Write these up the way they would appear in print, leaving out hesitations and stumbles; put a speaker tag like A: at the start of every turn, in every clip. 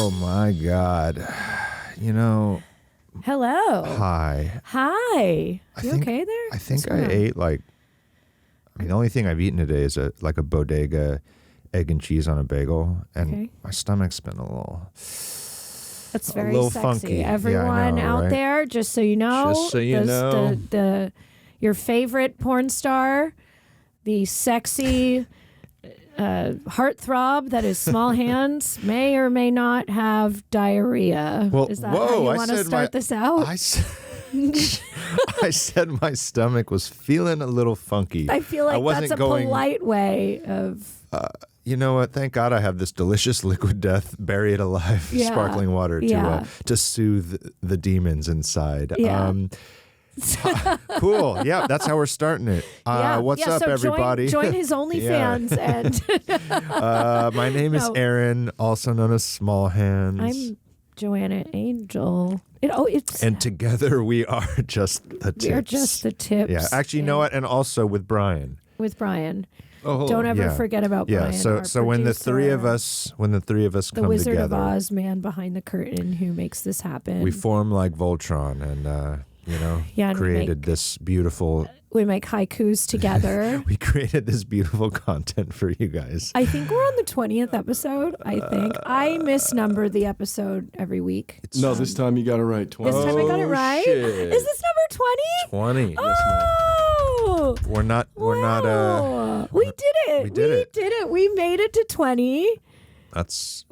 A: Oh my God.
B: Hello.
A: Hi.
B: Hi. You okay there?
A: I think I ate the only thing I've eaten today is a bodega egg and cheese on a bagel, and my stomach's been a little.
B: That's very
A: little
B: sexy.
A: funky.
B: Everyone out there, just so you know, your favorite porn star, the sexy heartthrob that is Small Hands, may or may not have diarrhea.
A: Well,
B: is that how you want to start this out?
A: I said my stomach was feeling a little funky.
B: I feel like that's a polite way of...
A: you know what? Thank God I have this delicious liquid death, buried alive, sparkling water to soothe the demons inside.
B: Yeah.
A: Cool. Yeah, that's how we're starting it. What's up, everybody?
B: Join his OnlyFans. And
A: my name is Aaron, also known as Small Hands.
B: I'm Joanna Angel.
A: And together we are Just the Tips.
B: We are Just the Tips.
A: Yeah, actually, you know what? And also with Brian.
B: Oh, don't ever forget about Brian.
A: Yeah, so when the three of us come together,
B: the Wizard of Oz man behind the curtain who makes this happen.
A: We form like Voltron and created this beautiful.
B: We make haikus together.
A: We created this beautiful content for you guys.
B: I think we're on the 20th episode. I misnumber the episode every week.
C: This time you got it right. 20.
B: This time I got it right.
C: Shit.
B: Is this number
A: 20? 20.
B: Oh,
A: we're not.
B: We did it.
A: We did it.
B: We made it to 20.
A: That's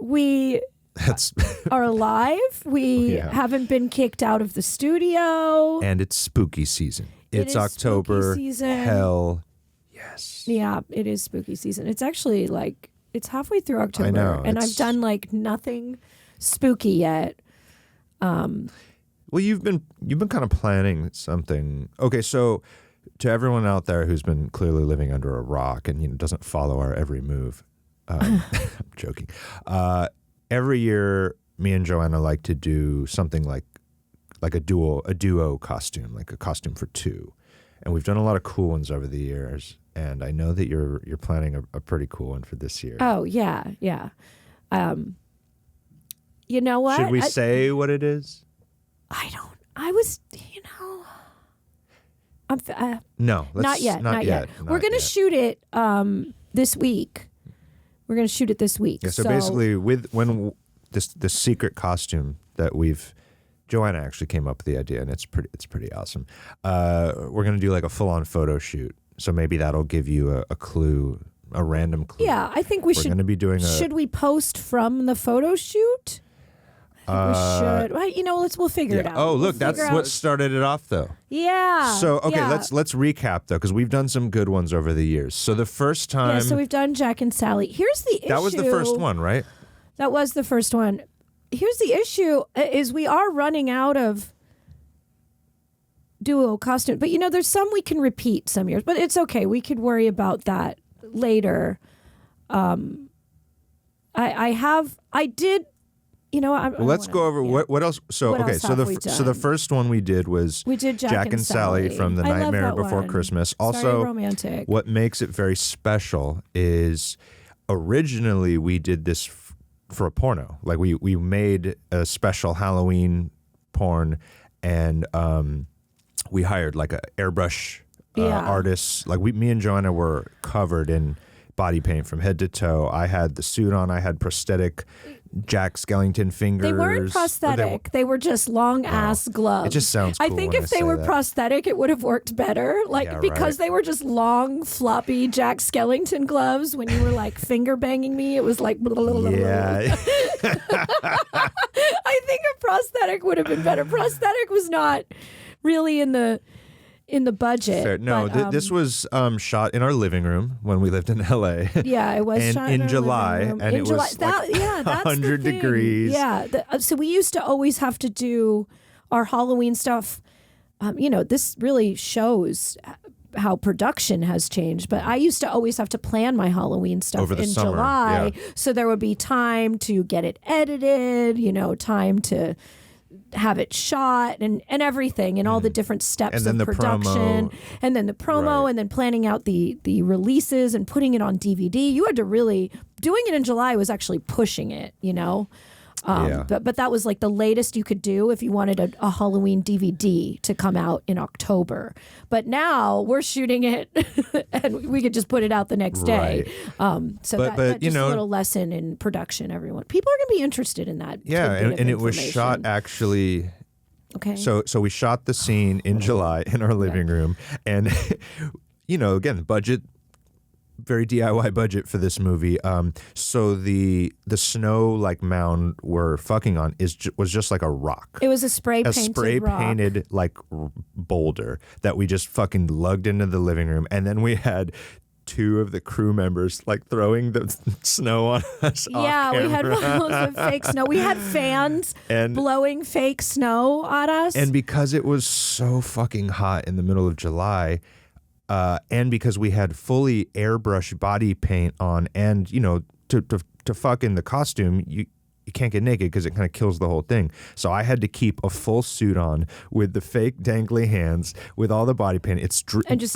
B: are alive. We haven't been kicked out of the studio.
A: And it's spooky season. It's October.
B: Spooky season.
A: Hell yes.
B: Yeah, it is spooky season. It's actually it's halfway through October.
A: I know.
B: And I've done nothing spooky yet.
A: Well, you've been kind of planning something. Okay, so to everyone out there who's been clearly living under a rock and doesn't follow our every move, I'm joking. Every year, me and Joanna like to do something like a duo costume, like a costume for two, and we've done a lot of cool ones over the years. And I know that you're planning a pretty cool one for this year.
B: Oh yeah. You know what?
A: Should we say what it is? No,
B: not yet. We're going to shoot it this week. Yeah,
A: so basically when this secret costume that Joanna actually came up with the idea, and it's pretty awesome. We're going to do like a full-on photo shoot. So maybe that'll give you a clue, a random clue.
B: Yeah, I think we're going
A: to be doing
B: should we post from the photo shoot? We should. Well, we'll figure it out.
A: Oh, look, that's what started it off, though.
B: Yeah.
A: So, okay, let's recap, though, because we've done some good ones over the years. So the first time...
B: Yeah, so we've done Jack and Sally. Here's the issue.
A: That was the first one, right?
B: That was the first one. Here's the issue, is we are running out of duo costume. But, there's some we can repeat some years. But it's okay. We could worry about that later.
A: Let's go over what else. So the first one we did was Jack and Sally from The Nightmare Before Christmas. Also,
B: very romantic.
A: What makes it very special is originally we did this for a porno. Like we made a special Halloween porn, and we hired like a airbrush artist. Like me and Joanna were covered in body paint from head to toe. I had the suit on. I had prosthetic Jack Skellington fingers.
B: They weren't prosthetic. They were just long ass gloves.
A: It just sounds cool.
B: I think if they were prosthetic, it would have worked better. Because they were just long, floppy Jack Skellington gloves. When you were finger banging me, it was like.
A: Yeah.
B: I think a prosthetic would have been better. Prosthetic was not really in the budget.
A: Fair. No, this was shot in our living room when we lived in LA.
B: Yeah, it was shot in
A: July,
B: living room.
A: and
B: in
A: it
B: July.
A: was that's 100 degrees.
B: Yeah, so we used to always have to do our Halloween stuff. This really shows how production has changed. But I used to always have to plan my Halloween stuff
A: over the
B: in
A: summer,
B: July, so there would be time to get it edited. Time to have it shot and everything and all the different steps of production and then the promo and then planning out the releases and putting it on DVD. You had to really, doing it in July was actually pushing it, But that was like the latest you could do if you wanted a Halloween DVD to come out in October. But now we're shooting it and we could just put it out the next day. So that just a little lesson in production, everyone. People are going to be interested in that.
A: Yeah, and it was shot actually...
B: Okay.
A: So we shot the scene in July in our living room, and again, budget, very DIY budget for this movie. So the snow like mound we're fucking on was just like a rock.
B: It was a spray
A: painted like boulder that we just fucking lugged into the living room, and then we had 2 of the crew members like throwing the snow on us.
B: Yeah, we had balls of fake snow. We had fans blowing fake snow at us.
A: And because it was so fucking hot in the middle of July, and because we had fully airbrush body paint on, and to fuck in the costume, you can't get naked because it kind of kills the whole thing. So I had to keep a full suit on with the fake dangly hands, with all the body paint.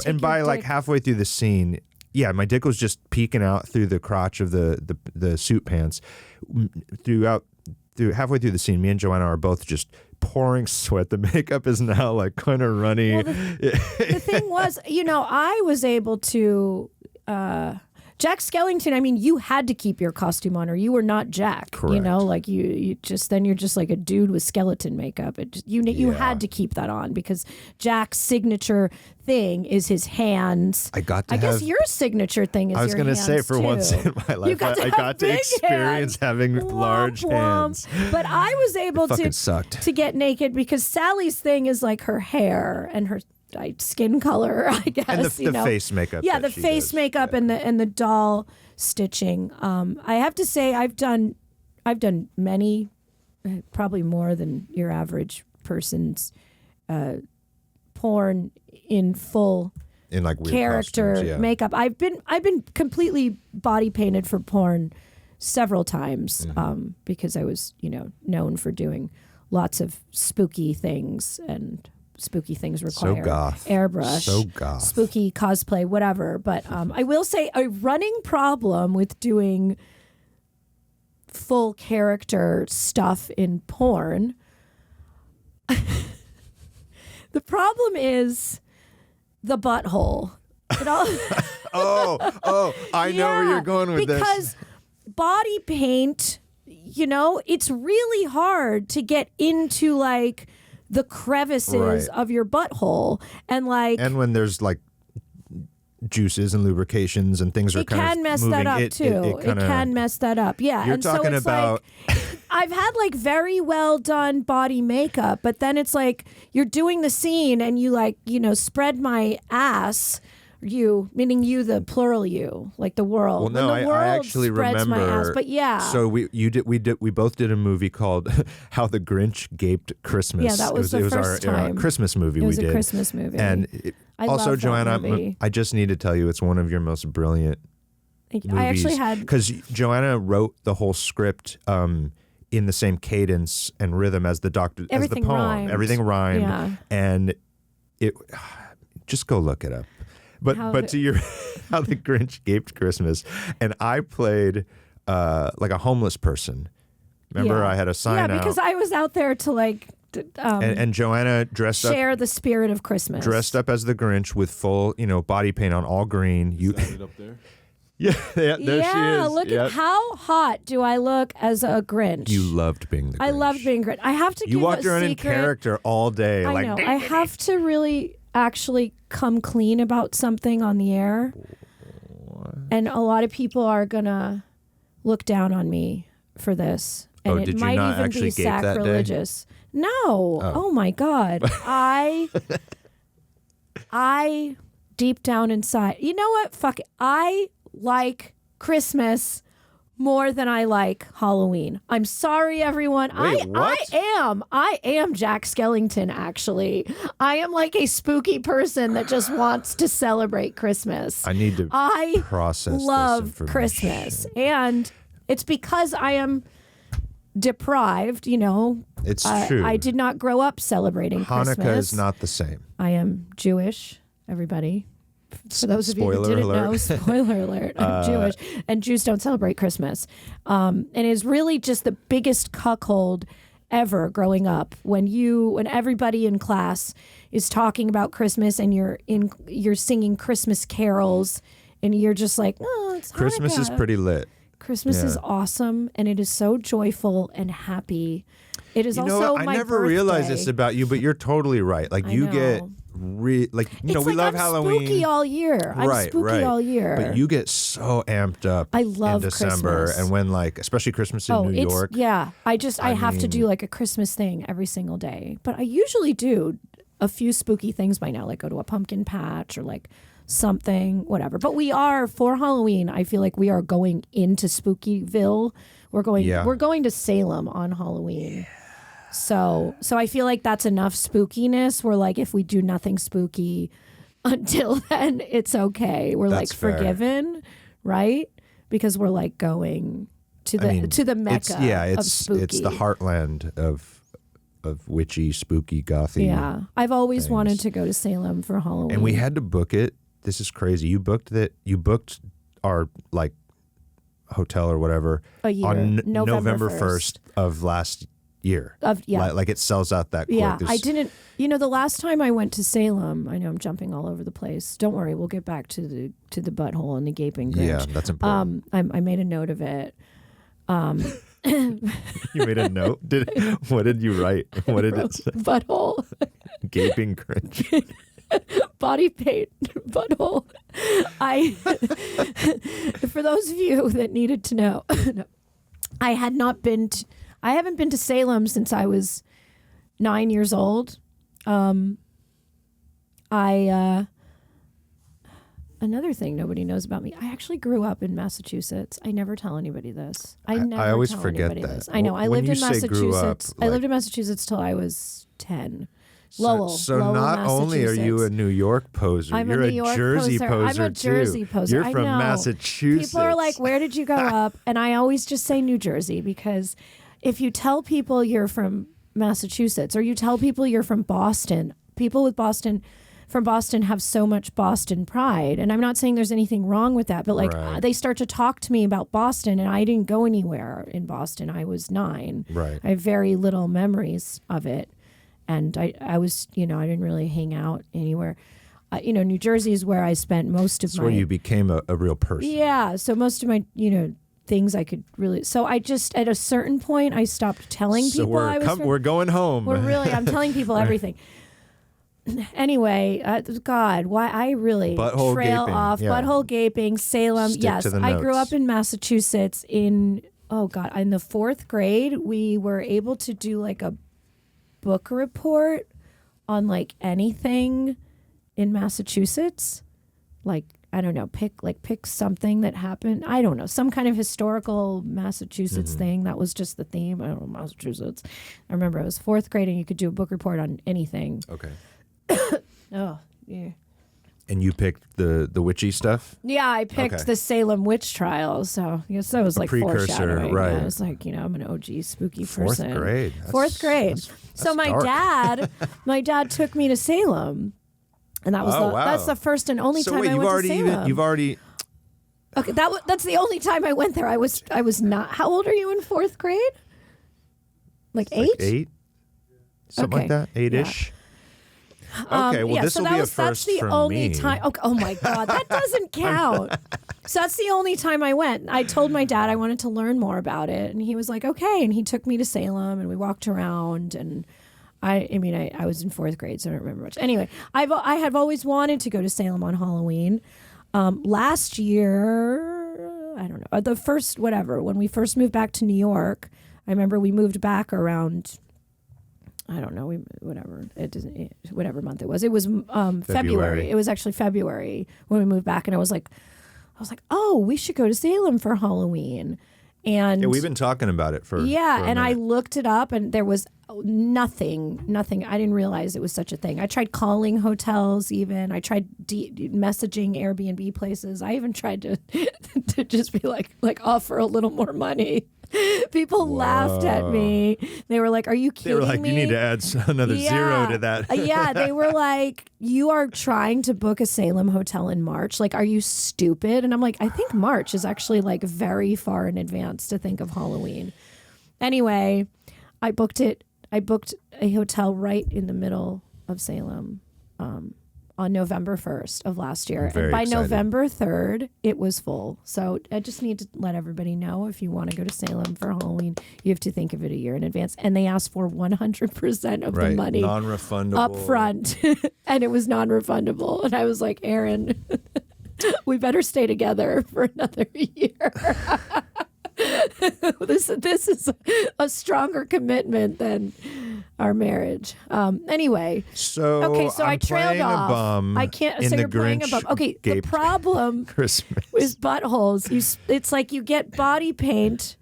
A: And by like halfway through the scene. Yeah, my dick was just peeking out through the crotch of the suit pants. Halfway through the scene, me and Joanna are both just pouring sweat. The makeup is now like kind of runny.
B: Well, the thing was, I was able to... Jack Skellington, I mean, you had to keep your costume on or you were not Jack.
A: Correct.
B: Like you're just like a dude with skeleton makeup. You had to keep that on because Jack's signature thing is his hands.
A: I
B: guess your signature thing is your hands.
A: I was going to say, for
B: too.
A: Once in my life, I got to experience having large hands.
B: But I was able
A: to
B: get naked because Sally's thing is like her hair and her skin color, I guess.
A: And the face makeup.
B: Yeah, the face makeup and the doll stitching. I have to say I've done many, probably more than your average person's porn in full
A: like weird
B: character
A: costumes,
B: makeup. I've been completely body painted for porn several times because I was known for doing lots of spooky things, and spooky things require airbrush, spooky cosplay, whatever. But I will say a running problem with doing full character stuff in porn. The problem is the butthole.
A: I know where you're going with this.
B: Because body paint, it's really hard to get into like the crevices of your butthole, and
A: when there's like juices and lubrications and things are kind of
B: moving, it can mess that up too. It can mess that up. Yeah,
A: you're talking about.
B: I've had like very well done body makeup, but then it's like you're doing the scene and you spread my ass. You, meaning you, the plural you, like the world.
A: Well, no, I actually remember.
B: My ass, but yeah.
A: So we both did a movie called How the Grinch Gaped Christmas.
B: Yeah, that was the first time.
A: Our Christmas movie we did.
B: It was a Christmas movie.
A: And also, Joanna, I just need to tell you, it's one of your most brilliant movies.
B: I actually had,
A: because Joanna wrote the whole script in the same cadence and rhythm as the poem.
B: Rhymed.
A: Everything rhymed.
B: Yeah.
A: And it. Just go look it up. But to your How the Grinch Gaped Christmas, and I played like a homeless person. Remember, I had a sign out.
B: Yeah, because I was out there to like.
A: And Joanna
B: share the spirit of Christmas.
A: Dressed up as the Grinch with full, body paint on, all green.
C: Is it up there?
A: Yeah, there she is.
B: Look at how hot do I look as a Grinch.
A: You loved being the Grinch.
B: I loved being Grinch. I have to.
A: You walked around in character all day.
B: I know. I have to really actually come clean about something on the air, and a lot of people are gonna look down on me for this, and it might even be sacrilegious. No, oh my God, I deep down inside, you know what? Fuck it. I like Christmas more than I like Halloween. I'm sorry, everyone.
A: Wait, what?
B: I am Jack Skellington, actually. I am like a spooky person that just wants to celebrate Christmas.
A: I need to process this
B: love Christmas. And it's because I am deprived,
A: It's true.
B: I did not grow up celebrating
A: Hanukkah
B: Christmas.
A: is not the same.
B: I am Jewish, everybody. For those of you who
A: Spoiler
B: didn't
A: alert.
B: know, spoiler alert, I'm Jewish, and Jews don't celebrate Christmas. And it's really just the biggest cuckold ever growing up. When everybody in class is talking about Christmas and you're singing Christmas carols, and you're just like, oh, it's
A: Christmas
B: Hanukkah.
A: is pretty lit.
B: Christmas is awesome, and it is so joyful and happy. It is also my
A: I never
B: birthday.
A: realized this about you, but you're totally right. Like you get we love
B: I'm
A: Halloween.
B: Spooky all year. I'm spooky all year.
A: But you get so amped up.
B: I love
A: in December,
B: Christmas.
A: and when especially Christmas in New York.
B: Yeah, I have to do like a Christmas thing every single day. But I usually do a few spooky things by now, like go to a pumpkin patch or like something, whatever. But we are for Halloween. I feel like we are going into Spookyville. We're going to Salem on Halloween. Yeah. So I feel like that's enough spookiness. We're like, if we do nothing spooky until then, it's okay. We're
A: that's
B: like forgiven, right? Because we're like going to the Mecca of spooky.
A: It's the heartland of witchy, spooky, gothy.
B: Yeah, I've always wanted to go to Salem for Halloween,
A: and we had to book it. This is crazy. You booked our like hotel or whatever
B: a year
A: on November 1st of last year. Like it sells out that quick.
B: Yeah, I didn't. The last time I went to Salem, I know I'm jumping all over the place. Don't worry, we'll get back to the butthole and the gaping grinch.
A: Yeah, that's important.
B: I made a note of it.
A: You made a note? What did you write? What did it say?
B: Butthole.
A: Gaping cringe.
B: Body paint. Butthole. For those of you that needed to know, I haven't been to Salem since I was 9 years old. Another thing nobody knows about me, I actually grew up in Massachusetts. I never tell anybody this. I always
A: forget
B: anybody
A: that.
B: this. I know. I lived in Massachusetts. I lived in Massachusetts till I was 10. Lowell.
A: So
B: Lowell,
A: not only are you a New York poser, you're a Jersey poser.
B: I'm a Jersey poser.
A: You're from Massachusetts.
B: People are like, where did you grow up? And I always just say New Jersey, because if you tell people you're from Massachusetts or you tell people you're from Boston, people from Boston have so much Boston pride. And I'm not saying there's anything wrong with that, but they start to talk to me about Boston, and I didn't go anywhere in Boston. I was 9.
A: Right.
B: I have very little memories of it. And I was, I didn't really hang out anywhere. New Jersey is where I spent most of
A: That's where you became a real person.
B: Yeah. So most of my, things I could really. So I just, at a certain point, I stopped telling people
A: we're going home.
B: I'm telling people everything. Anyway, God, why I really
A: butthole
B: trail
A: gaping.
B: off.
A: Yeah.
B: Butthole gaping, Salem.
A: Stick to the
B: I grew
A: notes.
B: up in Massachusetts in the 4th grade. We were able to do like a book report on like anything in Massachusetts. Like, I don't know, pick something that happened. I don't know, some kind of historical Massachusetts thing. That was just the theme. I don't know, Massachusetts. I remember it was 4th grade and you could do a book report on anything.
A: Okay.
B: Oh, yeah.
A: And you picked the witchy stuff?
B: Yeah, I picked the Salem witch trials. So I guess that was like
A: precursor,
B: foreshadowing.
A: right.
B: I was like, I'm an OG spooky
A: 4th
B: person.
A: grade.
B: 4th grade. So my
A: dark.
B: my dad took me to Salem. And that was that's the first and only time I went to Salem.
A: You've already
B: Okay, that's the only time I went there. I was not. How old are you in 4th grade? Like 8?
A: Like 8? Something like that? 8-ish? Okay, well, this will be a first
B: that's the
A: for
B: only
A: me.
B: time. Oh my God, that doesn't count. So that's the only time I went. I told my dad I wanted to learn more about it, and he was like, okay. And he took me to Salem, and we walked around. And I was in 4th grade, so I don't remember much. Anyway, I have always wanted to go to Salem on Halloween. Last year, I don't know, when we first moved back to New York, I remember we moved back around. I don't know, whatever month it was. It was February. It was actually February when we moved back, and I was like, oh, we should go to Salem for Halloween. And
A: yeah, we've been talking about it for
B: and I looked it up, and there was nothing. I didn't realize it was such a thing. I tried calling hotels, even I tried messaging Airbnb places. I even tried to just be like offer a little more money. People laughed at me. They were like, "Are you kidding me?"
A: They were like, "You need to add another zero to that."
B: Yeah, they were like, "You are trying to book a Salem hotel in March. Like, are you stupid?" And I'm like, I think March is actually like very far in advance to think of Halloween. Anyway, I booked it. I booked a hotel right in the middle of Salem on November 1st of last year. And by November 3rd, it was full. So I just need to let everybody know, if you want to go to Salem for Halloween, you have to think of it a year in advance. And they asked for 100% of the money
A: non-refundable
B: up front. And it was non-refundable. And I was like, Aaron, we better stay together for another year. This is a stronger commitment than our marriage. Anyway,
A: so
B: I trailed off. I can't. So you're playing a bum. Okay, the problem is buttholes. It's like you get body paint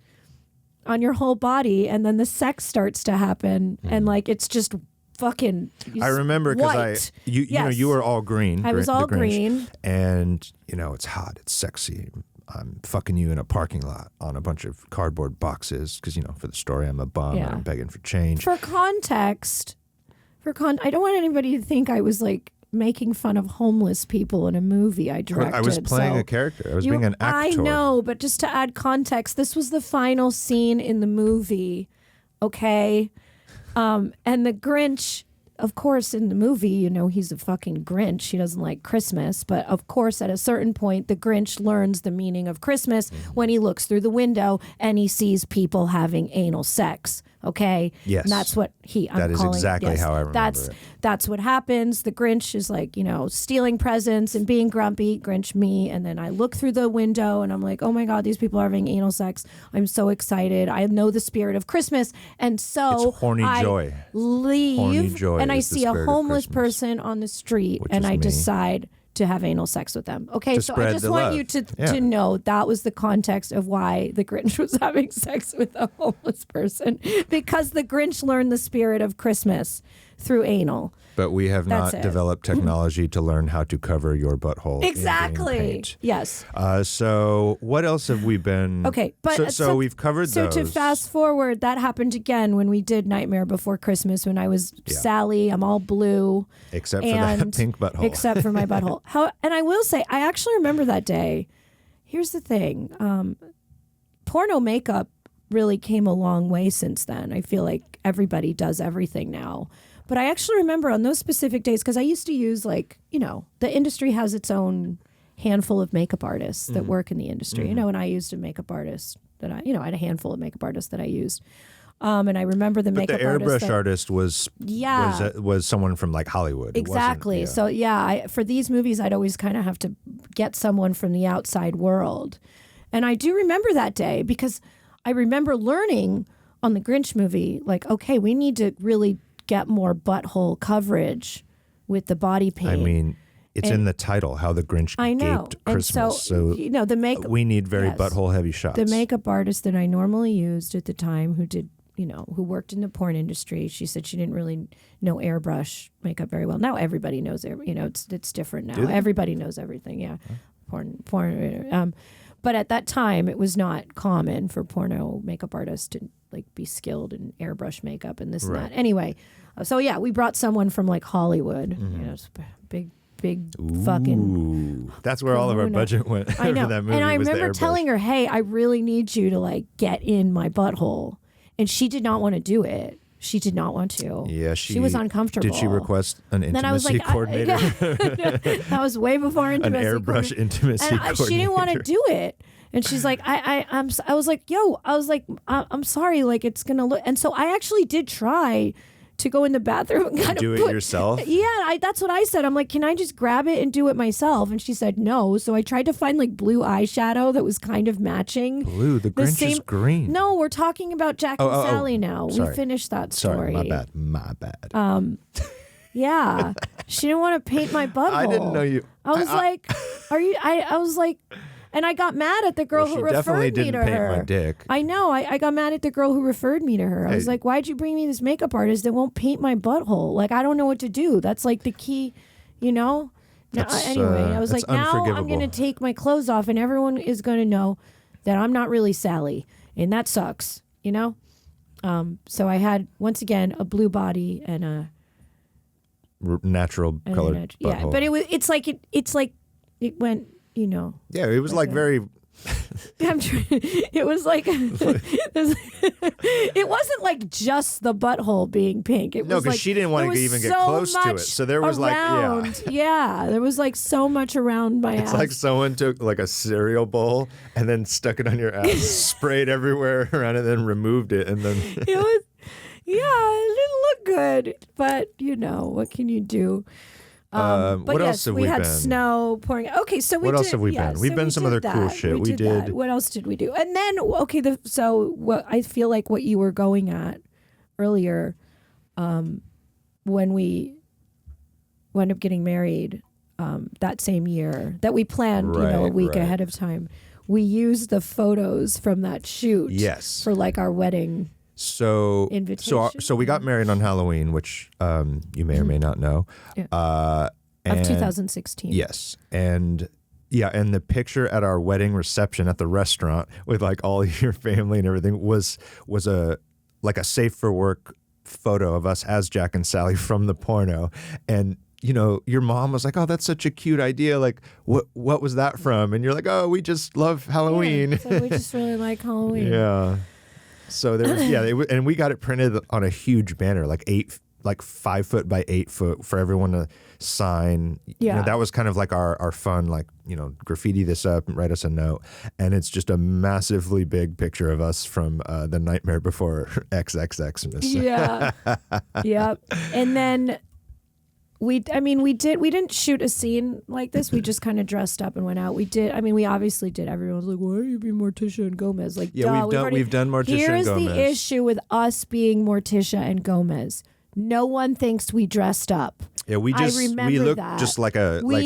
B: on your whole body, and then the sex starts to happen, and like it's just fucking.
A: I remember because you were all green.
B: I was all green,
A: and it's hot, it's sexy. I'm fucking you in a parking lot on a bunch of cardboard boxes because, for the story, I'm a bum and I'm begging for change.
B: For context, I don't want anybody to think I was like making fun of homeless people in a movie I directed.
A: I was playing a character. I was being an actor.
B: I know, but just to add context, this was the final scene in the movie, okay? And the Grinch... Of course, in the movie, he's a fucking Grinch. He doesn't like Christmas. But of course, at a certain point, the Grinch learns the meaning of Christmas when he looks through the window and he sees people having anal sex. Okay?
A: Yes.
B: And that's what
A: That is exactly how I remember it.
B: That's what happens. The Grinch is like, stealing presents and being grumpy. Grinch me. And then I look through the window and I'm like, oh my God, these people are having anal sex. I'm so excited. I know the spirit of Christmas. And so
A: it's horny joy.
B: Leave.
A: Horny joy
B: and I see a homeless person on the street and I decide to have anal sex with them. Okay, so I just want you to know that was the context of why the Grinch was having sex with a homeless person, because the Grinch learned the spirit of Christmas through anal.
A: But we have not developed technology to learn how to cover your butthole.
B: Exactly.
A: In paint.
B: Yes.
A: So what else have we been?
B: Okay, but
A: so we've covered those.
B: So to fast forward, that happened again when we did Nightmare Before Christmas. When I was Sally, I'm all blue,
A: except for that pink butthole.
B: Except for my butthole. And I will say, I actually remember that day. Here's the thing: porno makeup really came a long way since then. I feel like everybody does everything now. But I actually remember on those specific days, because I used to use the industry has its own handful of makeup artists that work in the industry, and I used a makeup artist that I had a handful of makeup artists that I used. And I remember the makeup
A: artist was someone from like Hollywood.
B: Exactly. So for these movies, I'd always kind of have to get someone from the outside world. And I do remember that day because I remember learning on the Grinch movie, like, okay, we need to really get more butthole coverage with the body paint.
A: I mean, it's in the title, How the Grinch Gaped Christmas. So
B: the makeup,
A: we need very butthole heavy shots.
B: The makeup artist that I normally used at the time, who did, who worked in the porn industry, she said she didn't really know airbrush makeup very well. Now everybody knows it's different now. Everybody knows everything. Yeah, porn. But at that time, it was not common for porno makeup artists to be skilled in airbrush makeup and this and that. Anyway, so we brought someone from like Hollywood. It's big fucking.
A: That's where all of our budget went.
B: I know.
A: For that movie.
B: And I remember telling her, "Hey, I really need you to get in my butthole," and she did not want to do it. She did not want to.
A: Yeah,
B: she was uncomfortable.
A: Did she request an intimacy coordinator?
B: That was way before intimacy.
A: An airbrush intimacy coordinator.
B: She didn't want to do it. And she's like, I was like, I'm sorry, it's gonna look. And so I actually did try to go in the bathroom and kind
A: do
B: of
A: it yourself.
B: Yeah, that's what I said. I'm like, can I just grab it and do it myself? And she said no. So I tried to find blue eyeshadow that was kind of matching.
A: Blue. The Grinch is green.
B: No, we're talking about Jack and Sally now.
A: Sorry.
B: We finished that story.
A: Sorry, my bad.
B: Yeah, she didn't want to paint my butthole.
A: I didn't know you.
B: I was like, are you? I was like. And I got mad at the girl who referred me to her. She definitely didn't paint my dick. I know. I got mad at the girl who referred me to her. I was like, why'd you bring me this makeup artist that won't paint my butthole? I don't know what to do. That's the key, Anyway, I was like, now I'm going to take my clothes off and everyone is going to know that I'm not really Sally. and that sucks, you know? So I had, once again, a blue body and a
A: natural colored butthole.
B: Yeah, but it's like it went, you know.
A: Yeah, it was like very...
B: It was like it wasn't like just the butthole being pink. It
A: no,
B: was
A: because
B: like,
A: she didn't want to even get close to it. So there was
B: around, there was like so much around my ass.
A: It's like someone took like a cereal bowl and then stuck it on your ass, sprayed everywhere around it, then removed it, and then
B: it was, it didn't look good, but you know, what can you do? But
A: what else have we
B: had
A: been?
B: Snow pouring. Okay, so
A: what else have we been? We've been some other cool shit. We did.
B: What else did we do? And then so what I feel like what you were going at earlier, when we wound up getting married, that same year that we planned, a week ahead of time, we used the photos from that shoot.
A: Yes.
B: For like our wedding.
A: So we got married on Halloween, which you may or may not know.
B: Yeah. Of 2016.
A: Yes. And the picture at our wedding reception at the restaurant with like all your family and everything was a safe for work photo of us as Jack and Sally from the porno. And your mom was like, "Oh, that's such a cute idea. Like, what was that from?" And you're like, "Oh, we just love Halloween."
B: Yeah, so we just really like Halloween.
A: Yeah. So there was, and we got it printed on a huge banner, like 5 foot by 8 foot for everyone to sign.
B: Yeah.
A: That was kind of like our fun, like, graffiti this up and write us a note. And it's just a massively big picture of us from the Nightmare Before XXXmas.
B: Yeah. Yep. And then we didn't shoot a scene like this. We just kind of dressed up and went out. We obviously did. Everyone was like, "Why are you being Morticia and Gomez?" Like,
A: yeah, we've done Morticia and Gomez.
B: Here's the issue with us being Morticia and Gomez. No one thinks we dressed up.
A: Yeah, we look just like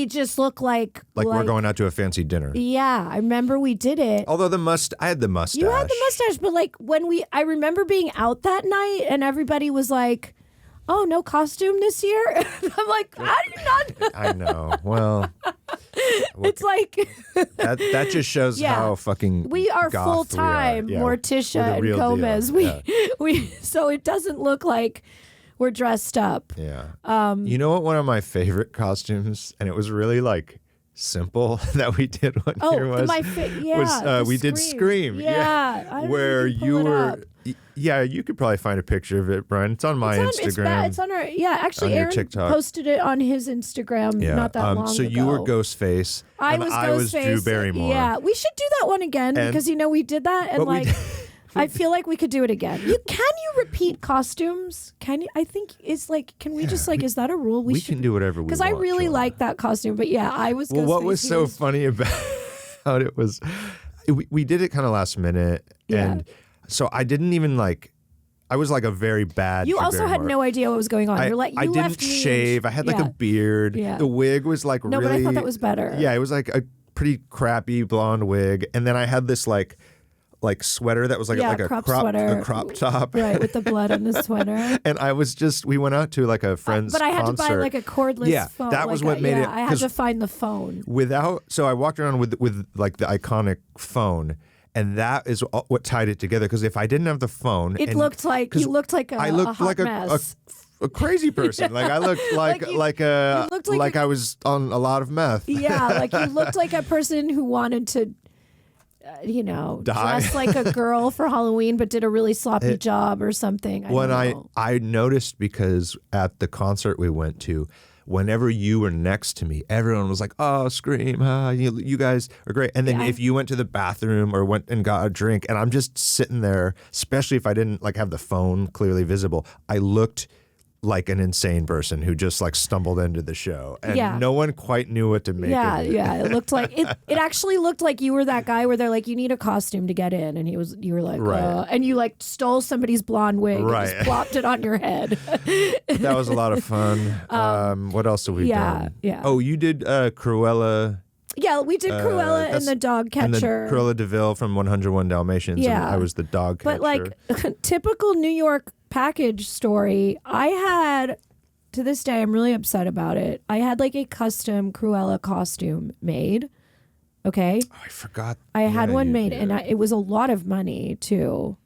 B: just look like
A: we're going out to a fancy dinner.
B: Yeah, I remember we did it.
A: Although I had the mustache.
B: You had the mustache, but like I remember being out that night and everybody was like, "Oh, no costume this year?" I'm like, "How do you not know?"
A: I know. Well,
B: it's like
A: that just shows how fucking
B: we are full time Morticia and Gomez. We so it doesn't look like we're dressed up.
A: Yeah. You know what? One of my favorite costumes, and it was really like simple that we did one year was we did Scream.
B: Yeah.
A: Where you were. Yeah, you could probably find a picture of it, Brian. It's on my Instagram.
B: It's on our actually
A: on
B: Aaron
A: TikTok.
B: posted it on his Instagram not that long ago.
A: So you were Ghostface. I was Drew Barrymore.
B: Yeah, we should do that one again because we did that and like I feel like we could do it again. Can you repeat costumes? Can you? I think it's like, can we just like, is that a rule?
A: We can do whatever we want.
B: Because I really like that costume. But yeah, I was.
A: Well, what was so funny about it was we did it kind of last minute.
B: Yeah.
A: And so I didn't even like, I was like a very bad.
B: You also had no idea what was going on. You're like,
A: I didn't shave. I had like a beard.
B: Yeah.
A: The wig was like really.
B: No, but I thought that was better.
A: Yeah, it was like a pretty crappy blonde wig. And then I had this like sweater that was like a crop top,
B: right, with the blood on the sweater.
A: And we went out to like a friend's
B: but I had
A: concert.
B: to buy like a cordless phone.
A: That was what made it.
B: I had to find the phone.
A: So I walked around with like the iconic phone. And that is what tied it together. Because if I didn't have the phone,
B: you looked like
A: a crazy person. Like I looked like I was on a lot of meth.
B: Yeah, like you looked like a person who wanted to, dress like a girl for Halloween, but did a really sloppy job or something.
A: I noticed because at the concert we went to, whenever you were next to me, everyone was like, "Oh, Scream, you guys are great." And then if you went to the bathroom or went and got a drink, and I'm just sitting there, especially if I didn't like have the phone clearly visible, I looked like an insane person who just like stumbled into the show, and no one quite knew what to make of it.
B: Yeah, it looked like it actually looked like you were that guy where they're like, "You need a costume to get in," and you were like, and you like stole somebody's blonde wig and just plopped it on your head.
A: That was a lot of fun. What else have we done?
B: Yeah.
A: Oh, you did Cruella.
B: Yeah, we did Cruella and the dog catcher.
A: And the Cruella DeVille from 101 Dalmatians.
B: Yeah.
A: And I was the dog catcher.
B: But like typical New York package story, I had, to this day, I'm really upset about it. I had like a custom Cruella costume made Okay.
A: Oh, I forgot.
B: I had one made, and it was a lot of money too.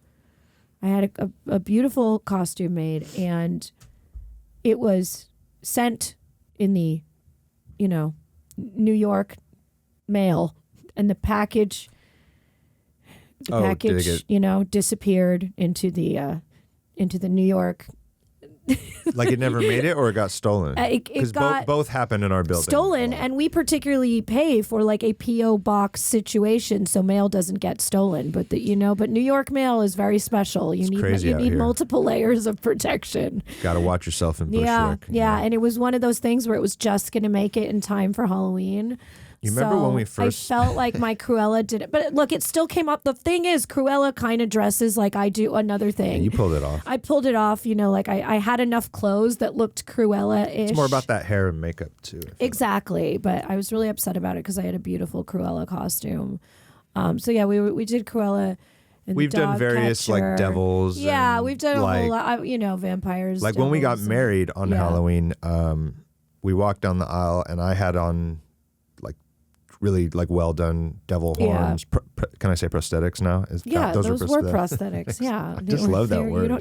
B: I had a beautiful costume made, and it was sent in the, New York mail, and the package, disappeared into the New York.
A: Like it never made it, or it got stolen? Because both happened in our building.
B: Stolen, and we particularly pay for like a P.O. box situation, so mail doesn't get stolen. But but New York mail is very special. You need multiple layers of protection.
A: Got to watch yourself in Bushwick.
B: Yeah, and it was one of those things where it was just going to make it in time for Halloween.
A: You remember when we first...
B: I felt like my Cruella did it. But look, it still came up. The thing is, Cruella kind of dresses like I do another thing.
A: Yeah, you pulled it off.
B: I pulled it off. Like I had enough clothes that looked Cruella-ish.
A: It's more about that hair and makeup, too.
B: Exactly. But I was really upset about it because I had a beautiful Cruella costume. So, yeah, we did Cruella. And
A: we've done various like devils.
B: Yeah, we've done a whole lot. Vampires.
A: Like when we got married on Halloween, we walked down the aisle and I had on really like well done devil horns. Can I say prosthetics now?
B: Those were prosthetics. Yeah,
A: I just love that word.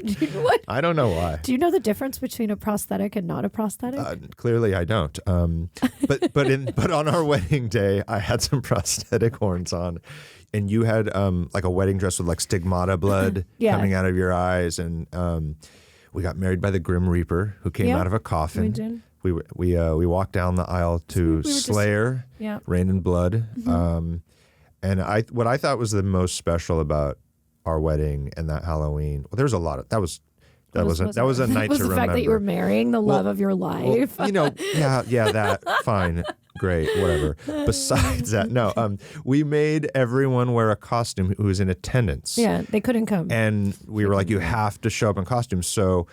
A: I don't know why.
B: Do you know the difference between a prosthetic and not a prosthetic?
A: Clearly, I don't. But on our wedding day, I had some prosthetic horns on, and you had like a wedding dress with like stigmata blood coming out of your eyes, and we got married by the Grim Reaper who came out of a coffin.
B: We did.
A: We walked down the aisle to Slayer, Rain and Blood, and what I thought was the most special about our wedding and that Halloween. Well, there was a lot of that was a night to remember.
B: Was the fact that you were marrying the love of your life?
A: That fine, great, whatever. Besides that, no, we made everyone wear a costume who was in attendance.
B: Yeah, they couldn't come,
A: and we were like, you have to show up in costume. So.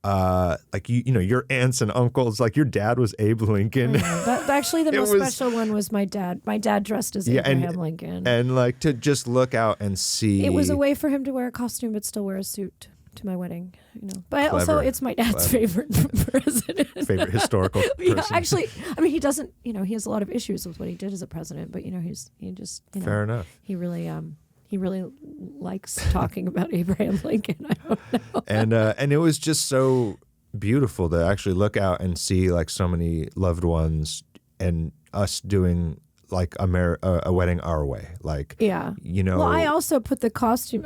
A: Like your aunts and uncles, like your dad was Abe Lincoln.
B: Actually, the most special one was my dad. My dad dressed as Abraham Lincoln,
A: and like to just look out and see.
B: It was a way for him to wear a costume but still wear a suit to my wedding. But also it's my dad's favorite president,
A: favorite historical person.
B: Yeah, actually, I mean he doesn't. He has a lot of issues with what he did as a president, but he just
A: fair enough.
B: He really likes talking about Abraham Lincoln. I don't know.
A: And it was just so beautiful to actually look out and see like so many loved ones and us doing like a wedding our way. Like, Well, I also put the costume.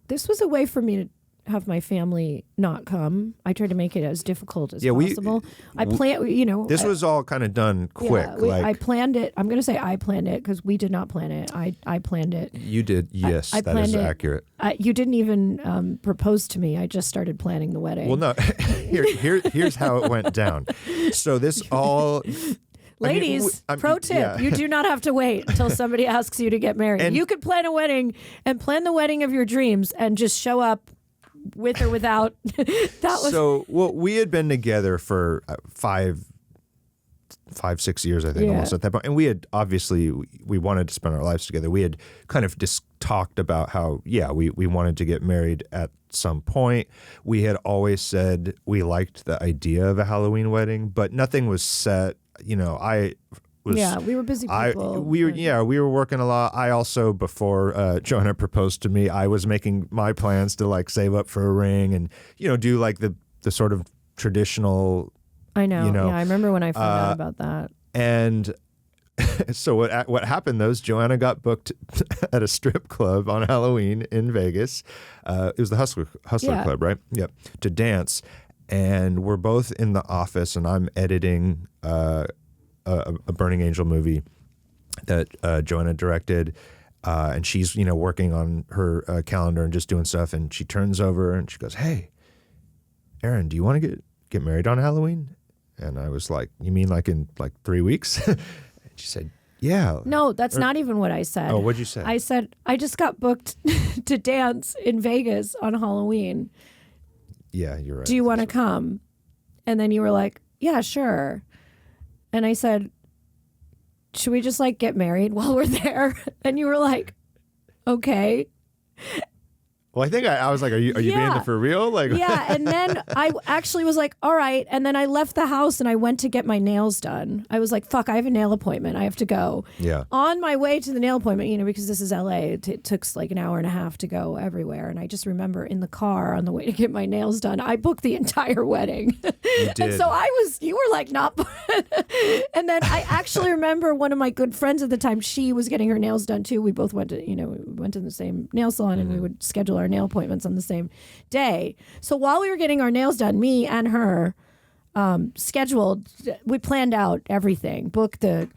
B: This was a way for me to have my family not come. I tried to make it as difficult as possible. I planned,
A: This was all kind of done quick.
B: I planned it. I'm going to say I planned it because we did not plan it. I planned it.
A: You did, yes. That is accurate.
B: You didn't even propose to me. I just started planning the wedding.
A: Well, no. Here's how it went down. So this all...
B: Ladies, pro tip, you do not have to wait until somebody asks you to get married. You could plan a wedding and plan the wedding of your dreams and just show up with or without.
A: We had been together for 5, 6 years, I think, almost at that point. And we had obviously, we wanted to spend our lives together. We had kind of just talked about how, we wanted to get married at some point. We had always said we liked the idea of a Halloween wedding, but nothing was set. We were busy people. We were working a lot. I also, before Joanna proposed to me, I was making my plans to like save up for a ring and do like the sort of traditional.
B: I know. I remember when I found out about that.
A: And so what happened though is Joanna got booked at a strip club on Halloween in Vegas. It was the Hustler Club, right? Yep. To dance. And we're both in the office, and I'm editing a Burning Angel movie that Joanna directed, and she's working on her calendar and just doing stuff. And she turns over and she goes, "Hey, Aaron, do you want to get married on Halloween?" And I was like, "You mean like in like 3 weeks?" And she said, "Yeah."
B: No, that's not even what I said.
A: Oh, what'd you say?
B: I said I just got booked to dance in Vegas on Halloween.
A: Yeah, you're right.
B: Do you want to come? And then you were like, "Yeah, sure." And I said, "Should we just like get married while we're there?" And you were like, "Okay."
A: Well, I think I was like, are you being there for real? Like,
B: yeah. And then I actually was like, all right. And then I left the house and I went to get my nails done. I was like, fuck, I have a nail appointment. I have to go.
A: Yeah.
B: On my way to the nail appointment, because this is LA, it took like an hour and a half to go everywhere. And I just remember in the car on the way to get my nails done, I booked the entire wedding.
A: You did.
B: And so you were like, not. And then I actually remember one of my good friends at the time, she was getting her nails done too. We both went to, we went to the same nail salon and we would schedule our nail appointments on the same day. So while we were getting our nails done, me and her scheduled, we planned out everything, booked I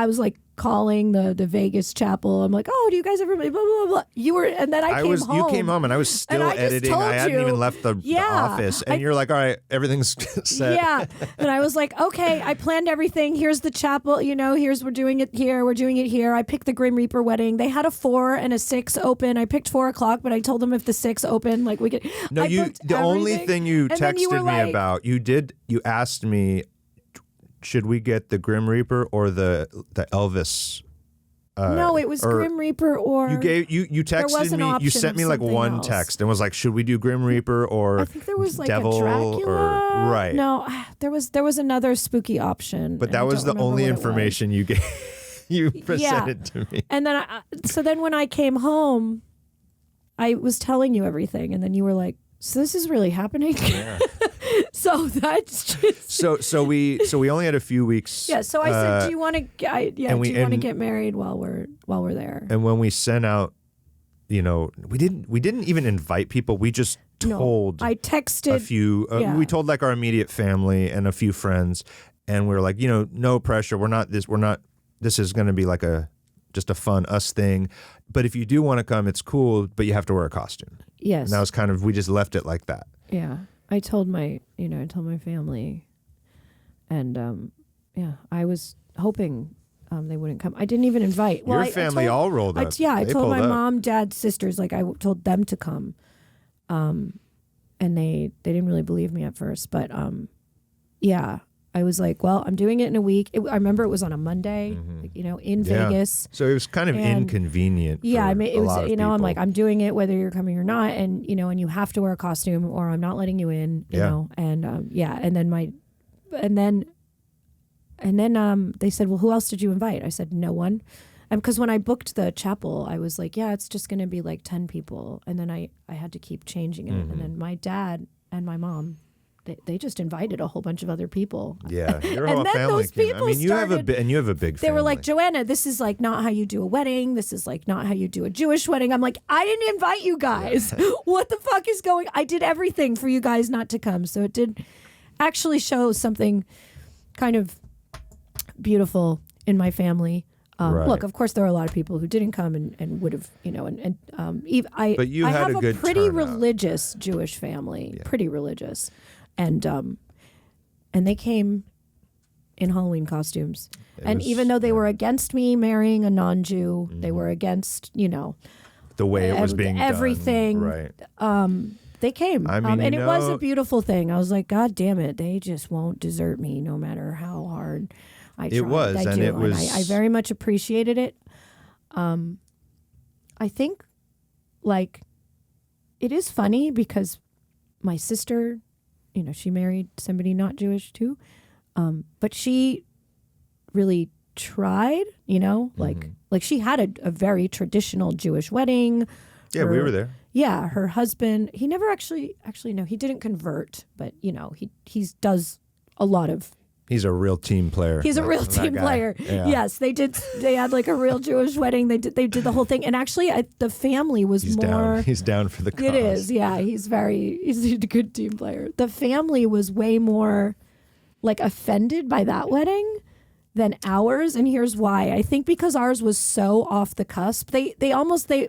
B: was like calling the Vegas chapel. I'm like, oh, do you guys ever blah, blah, blah. You were, and then I came home.
A: You came home and I was still editing. I hadn't even left the office. And you're like, all right, everything's set.
B: Yeah. And I was like, okay, I planned everything. Here's the chapel, we're doing it here. We're doing it here. I picked the Grim Reaper wedding. They had a 4 and a 6 open. I picked 4 o'clock, but I told them if the 6 open, like we could.
A: No, the only thing you texted me about, you asked me, should we get the Grim Reaper or the Elvis?
B: No, it was Grim Reaper or
A: you texted me. You sent me like one text and was like, should we do Grim Reaper or
B: I think there was like
A: Devil
B: a Dracula.
A: Or right?
B: No, there was another spooky option.
A: But that was the only information you gave. You presented to me.
B: And then then when I came home, I was telling you everything, and then you were like, so this is really happening.
A: Yeah.
B: So that's just
A: so we only had a few weeks.
B: Yeah. So I said, do you want to? Do you want to get married while we're there?
A: And when we sent out, we didn't even invite people. We just told.
B: I texted
A: a few. We told like our immediate family and a few friends, and we were like, no pressure. This is going to be like just a fun us thing. But if you do want to come, it's cool. But you have to wear a costume.
B: Yes.
A: And that was kind of, we just left it like that.
B: Yeah. I told my family, and I was hoping they wouldn't come. I didn't even invite.
A: Your family all rolled up.
B: I told my mom, dad, sisters, like I told them to come, and they didn't really believe me at first, but I was like, well, I'm doing it in a week. I remember it was on a Monday, in Vegas.
A: So it was kind of inconvenient.
B: Yeah,
A: it was,
B: I'm like, I'm doing it whether you're coming or not, and and you have to wear a costume or I'm not letting you in. You know, and and then they said, well, who else did you invite? I said, no one. And because when I booked the chapel, I was like, yeah, it's just going to be like 10 people, and then I had to keep changing it, and then my dad and my mom. They just invited a whole bunch of other people.
A: Yeah, your whole family.
B: Those people
A: you have a big family.
B: They were like, Joanna, this is like not how you do a wedding. This is like not how you do a Jewish wedding. I'm like, I didn't invite you guys. What the fuck is going? I did everything for you guys not to come. So it did actually show something kind of beautiful in my family.
A: Right.
B: Look, of course, there are a lot of people who didn't come and would have,
A: But you had
B: have
A: a good
B: pretty
A: turnout.
B: Religious Jewish family, pretty religious. And they came in Halloween costumes. Even though they were against me marrying a non-Jew, they were against,
A: the way it was being
B: everything.
A: Done. Right.
B: They came.
A: I mean,
B: and it was a beautiful thing. I was like, God damn it, they just won't desert me no matter how hard I tried.
A: It was, and it was.
B: And I very much appreciated it. I think, like, it is funny because my sister, she married somebody not Jewish too, but she really tried, like she had a very traditional Jewish wedding.
A: Yeah, we were there.
B: Yeah, her husband, he never actually no, he didn't convert, but he does a lot of.
A: He's a real team player.
B: He's a real team player.
A: Yeah.
B: Yes, they did. They had like a real Jewish wedding. They did the whole thing. And actually, the family was more.
A: He's down for the cause.
B: It is. Yeah, he's a good team player. The family was way more like offended by that wedding than ours, and here's why. I think because ours was so off the cusp.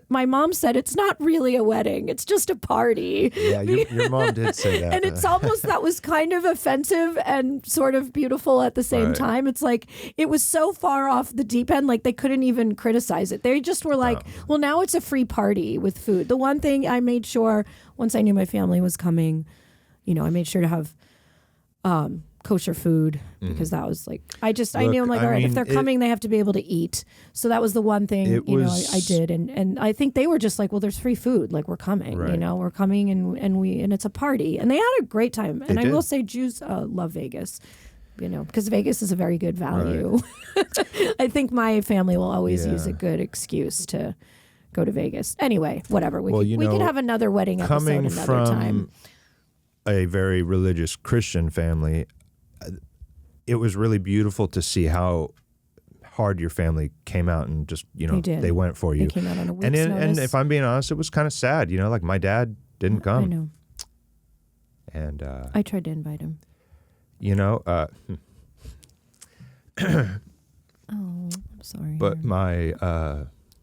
B: My mom said it's not really a wedding, it's just a party.
A: Yeah, your mom did say that.
B: And it's almost, that was kind of offensive and sort of beautiful at the same time. It's like, it was so far off the deep end, like they couldn't even criticize it. They just were like, well, now it's a free party with food. The one thing I made sure, once I knew my family was coming, I made sure to have kosher food because that was like, I knew I'm like, all right, if they're coming, they have to be able to eat. So that was the one thing, I did. And I think they were just like, well, there's free food. Like we're coming, we're coming and it's a party. And they had a great time. And I will say Jews love Vegas, because Vegas is a very good value. Right. I think my family will always use a good excuse to go to Vegas. Anyway, whatever. We could have another wedding episode another time.
A: A very religious Christian family, it was really beautiful to see how hard your family came out and just, they went for you.
B: They came out on a week's notice.
A: And if I'm being honest, it was kind of sad, like my dad didn't come.
B: I know.
A: And
B: I tried to invite him.
A: Oh,
B: I'm sorry.
A: But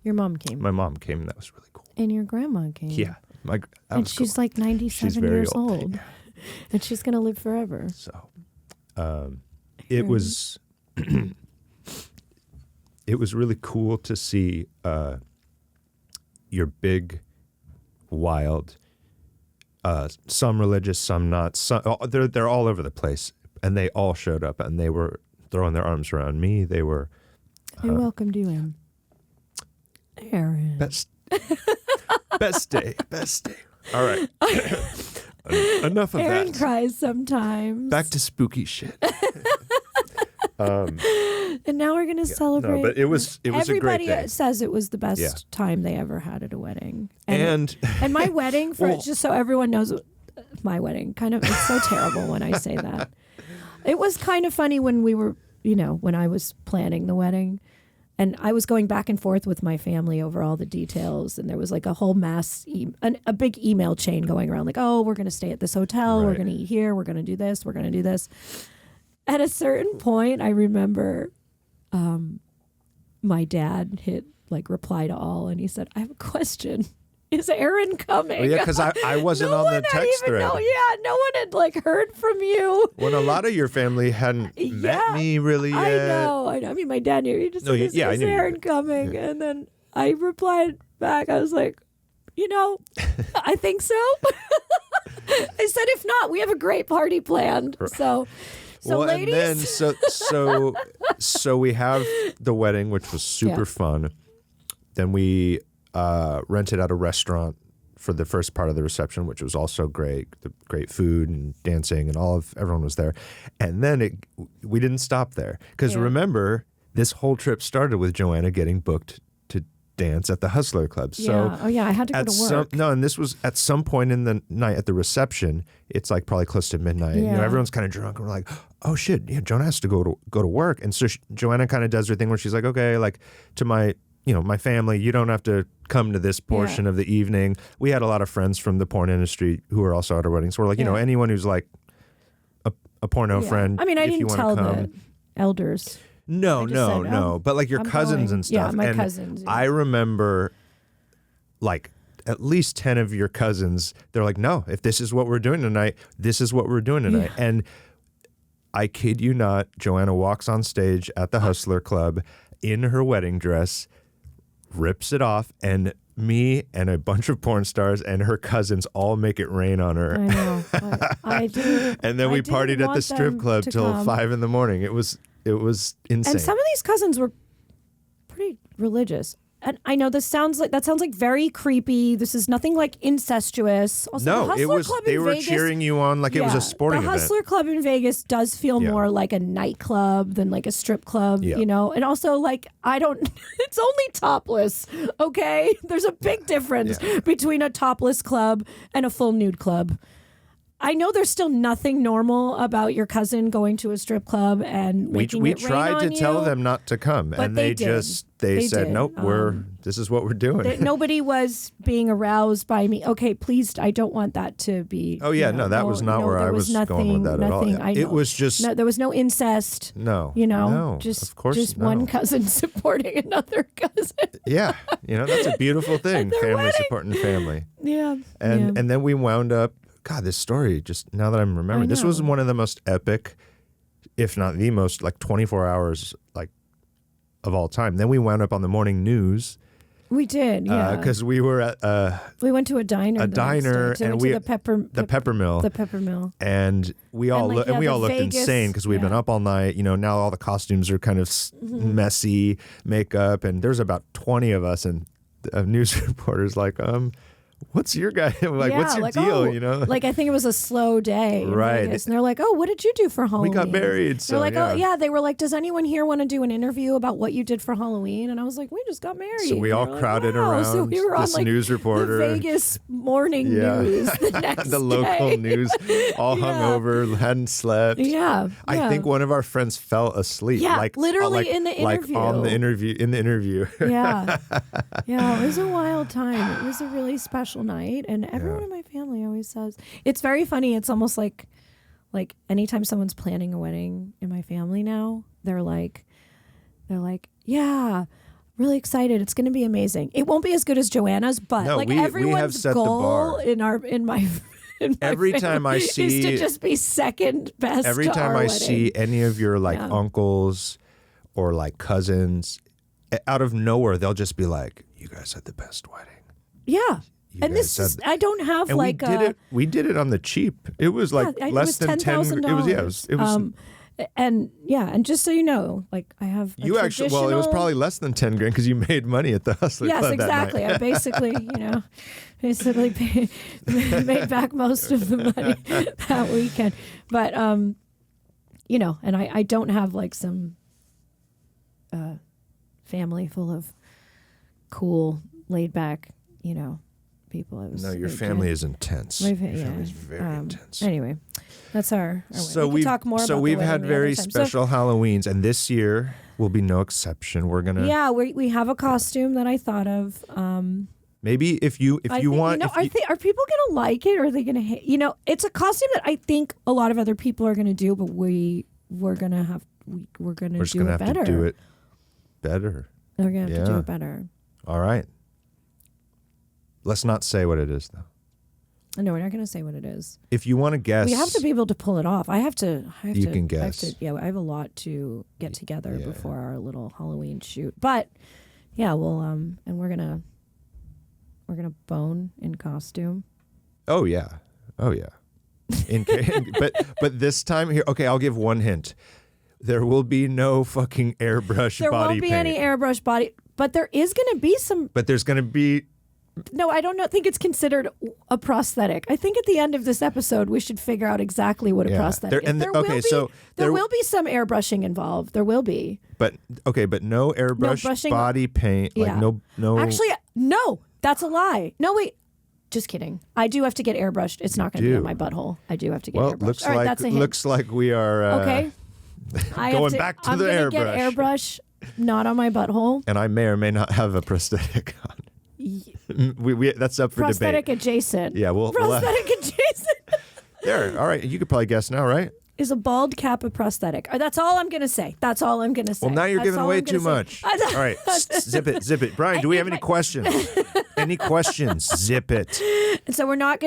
B: your mom came.
A: My mom came, and that was really cool.
B: And your grandma came.
A: Yeah.
B: And she's
A: cool.
B: like 97 years old. And she's going to live forever.
A: So it was it was really cool to see your big, wild, some religious, some not. They're all over the place. And they all showed up, and they were throwing their arms around me. They were...
B: I welcomed you in. Aaron.
A: Best day. All right. Enough of that.
B: Aaron cries sometimes.
A: Back to spooky shit.
B: And now we're going to celebrate.
A: No, but it was a great day.
B: Everybody says it was the best time they ever had at a wedding. And my wedding, just so everyone knows, my wedding, it's so terrible when I say that. It was kind of funny when we were, when I was planning the wedding. And I was going back and forth with my family over all the details. And there was like a whole a big email chain going around like, oh, we're going to stay at this hotel. Right. We're going to eat here. We're going to do this. We're going to do this. At a certain point, I remember my dad hit like reply to all. And he said, I have a question. Is Aaron coming?
A: Well, yeah, because I wasn't on the text thread.
B: No one had like heard from you.
A: When a lot of your family hadn't met me really yet.
B: I know. I mean, my dad knew. He just said, is Aaron coming? Yeah. And then I replied back. I was like, I think so. I said, if not, we have a great party planned. So ladies.
A: And then so we have the wedding, which was super fun. Then we rented out a restaurant for the first part of the reception, which was also great. The great food and dancing and everyone was there. And then we didn't stop there because remember, this whole trip started with Joanna getting booked to dance at the Hustler Club. So
B: I had to go to work.
A: And this was at some point in the night at the reception. It's like probably close to midnight.
B: Yeah.
A: Everyone's kind of drunk and we're like, oh shit, Joanna has to go to work. And so Joanna kind of does her thing where she's like, okay, like to my family, you don't have to come to this portion of the evening. We had a lot of friends from the porn industry who were also at our wedding. So we're like, anyone who's like a porno friend.
B: I mean, I didn't tell the elders.
A: No. But like your cousins and stuff.
B: Yeah, my cousins. Yeah.
A: I remember like at least 10 of your cousins, they're like, no, if this is what we're doing tonight, this is what we're doing tonight. Yeah. And I kid you not, Joanna walks on stage at the Hustler Club in her wedding dress, rips it off, and me and a bunch of porn stars and her cousins all make it rain on her.
B: I know. I do.
A: And then we partied at the strip club till 5 a.m. It was insane.
B: And some of these cousins were pretty religious. And I know that sounds like very creepy. This is nothing like incestuous. Also,
A: no,
B: the Hustler
A: it was.
B: Club
A: they
B: in
A: were
B: Vegas,
A: cheering you on like it was a sporting event.
B: The Hustler Club in Vegas does feel more like a nightclub than like a strip club, And also like it's only topless. Okay, there's a big difference between a topless club and a full nude club. I know there's still nothing normal about your cousin going to a strip club and making it rain on you. We
A: tried to tell them not to come, and they said, nope, this is what we're doing.
B: Nobody was being aroused by me. Okay, please, I don't want that to be.
A: Oh yeah, that was not where I was going with that at all. Yeah. It was just
B: there was no incest.
A: No,
B: just
A: of course,
B: just one cousin supporting another cousin.
A: Yeah, that's a beautiful thing. Family supporting family.
B: Yeah,
A: and then we wound up. God, this story, just now that I'm remembering, this was one of the most epic, if not the most, like 24 hours like of all time. Then we wound up on the morning news
B: We did, yeah.
A: Because we were at
B: we went to a diner.
A: And
B: we went to
A: the Pepper Mill.
B: The Pepper Mill.
A: And we all looked
B: Vegas,
A: insane because we'd been up all night. You know, now all the costumes are kind of messy, makeup, and there's about 20 of us, and news reporters like, what's your guy? What's your deal? You know,
B: like I think it was a slow day,
A: right?
B: Vegas, and they're like, "Oh, what did you do for Halloween?"
A: We got married. So
B: they're like, "Oh, yeah." They were like, "Does anyone here want to do an interview about what you did for Halloween?" And I was like, "We just got married."
A: So we all crowded around.
B: So we were
A: this
B: on
A: news reporter,
B: the Vegas morning news the next
A: the local
B: day.
A: news, all hungover, hadn't slept.
B: Yeah,
A: I think one of our friends fell asleep.
B: Yeah,
A: like
B: literally in the interview.
A: Like on the interview, in the interview.
B: Yeah, it was a wild time. It was a really special night, and everyone in my family always says it's very funny. It's almost like anytime someone's planning a wedding in my family now, they're like, yeah, really excited. It's going to be amazing. It won't be as good as Joanna's, but everyone's
A: we have set
B: goal
A: the bar.
B: in my
A: every time I see
B: is to just be second best.
A: Every
B: to
A: time
B: our
A: I
B: wedding.
A: see any of your uncles or like cousins, out of nowhere they'll just be like, "You guys had the best wedding."
B: Yeah. And this is, I don't have
A: and
B: like
A: we did it on the cheap. It was like less than $10,000. It was
B: and just so you know, like I have
A: it was probably less than 10 grand because you made money at the Hustler
B: Yes,
A: Club
B: exactly.
A: that night.
B: I basically made back most of the money that weekend. But and I don't have like some family full of cool, laid back, people.
A: Your family is intense. Your family is very intense.
B: Anyway, that's our
A: so
B: we can talk more
A: so
B: about
A: we've
B: the
A: had very special Halloweens, and this year will be no exception. We're gonna
B: we have a costume that I thought of.
A: Maybe if you want,
B: are people gonna like it or are they gonna hate? It's a costume that I think a lot of other people are gonna do, but we're gonna have to do it better. We're gonna have to do it better.
A: All right. Let's not say what it is, though.
B: No, we're not going to say what it is.
A: If you want to guess,
B: we have to be able to pull it off. I have to.
A: You can guess.
B: I have a lot to get together before our little Halloween shoot. But we'll and we're gonna bone in costume.
A: Oh yeah. But this time here, okay, I'll give one hint. There will be no fucking airbrush body paint. There won't be
B: any airbrush body, but there is going to be some.
A: But there's going to be.
B: No, I don't think it's considered a prosthetic. I think at the end of this episode, we should figure out exactly what a prosthetic is. There will be some airbrushing involved. There will be.
A: But no airbrush body paint.
B: Yeah.
A: Like no.
B: Actually, no, that's a lie. No, wait. Just kidding. I do have to get airbrushed. It's not going to be on my butthole. I do have to get airbrushed.
A: All right, that's a hint. Looks like we are
B: okay.
A: Going back to the airbrush.
B: I'm going to get airbrush, not on my butthole.
A: And I may or may not have a prosthetic on. That's up for
B: prosthetic
A: debate.
B: Adjacent.
A: Yeah,
B: prosthetic adjacent.
A: There. All right. You could probably guess now, right?
B: Is a bald cap a prosthetic? That's all I'm going to say.
A: Well, now you're giving away too much. All right. Zip it. Brian, do we have any questions? Any questions? Zip it.
B: And so we're not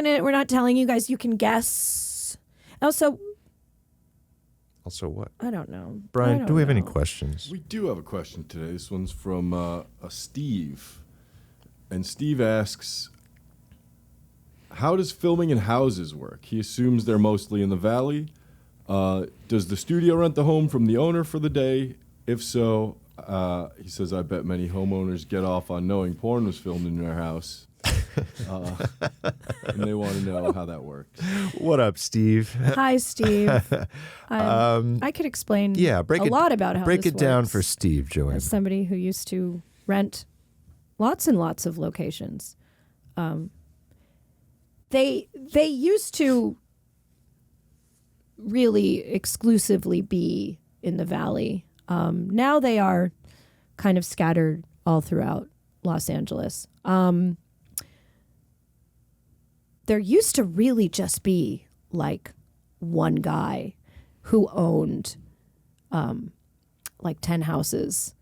B: telling you guys. You can guess. Also what? I don't know.
A: Brian, do we have any questions?
C: We do have a question today. This one's from a Steve. And Steve asks, how does filming in houses work? He assumes they're mostly in the valley. Does the studio rent the home from the owner for the day? If so, he says, I bet many homeowners get off on knowing porn was filmed in their house. And they want to know how that works.
A: What up, Steve?
B: Hi, Steve. I could explain a lot about how
A: break
B: this
A: it down
B: works
A: for Steve, Joanna.
B: as somebody who used to rent lots and lots of locations. They used to really exclusively be in the valley. Now they are kind of scattered all throughout Los Angeles. There used to really just be like one guy who owned like 10 houses.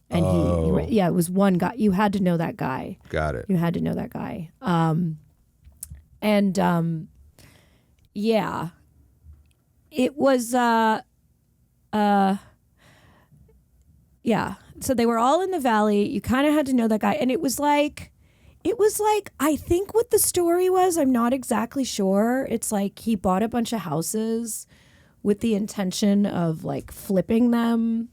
B: And it was one guy. You had to know that guy.
A: Got it.
B: You had to know that guy. It was Yeah. So they were all in the valley. You kind of had to know that guy. And it was like, I think what the story was, I'm not exactly sure. It's like he bought a bunch of houses with the intention of like flipping them,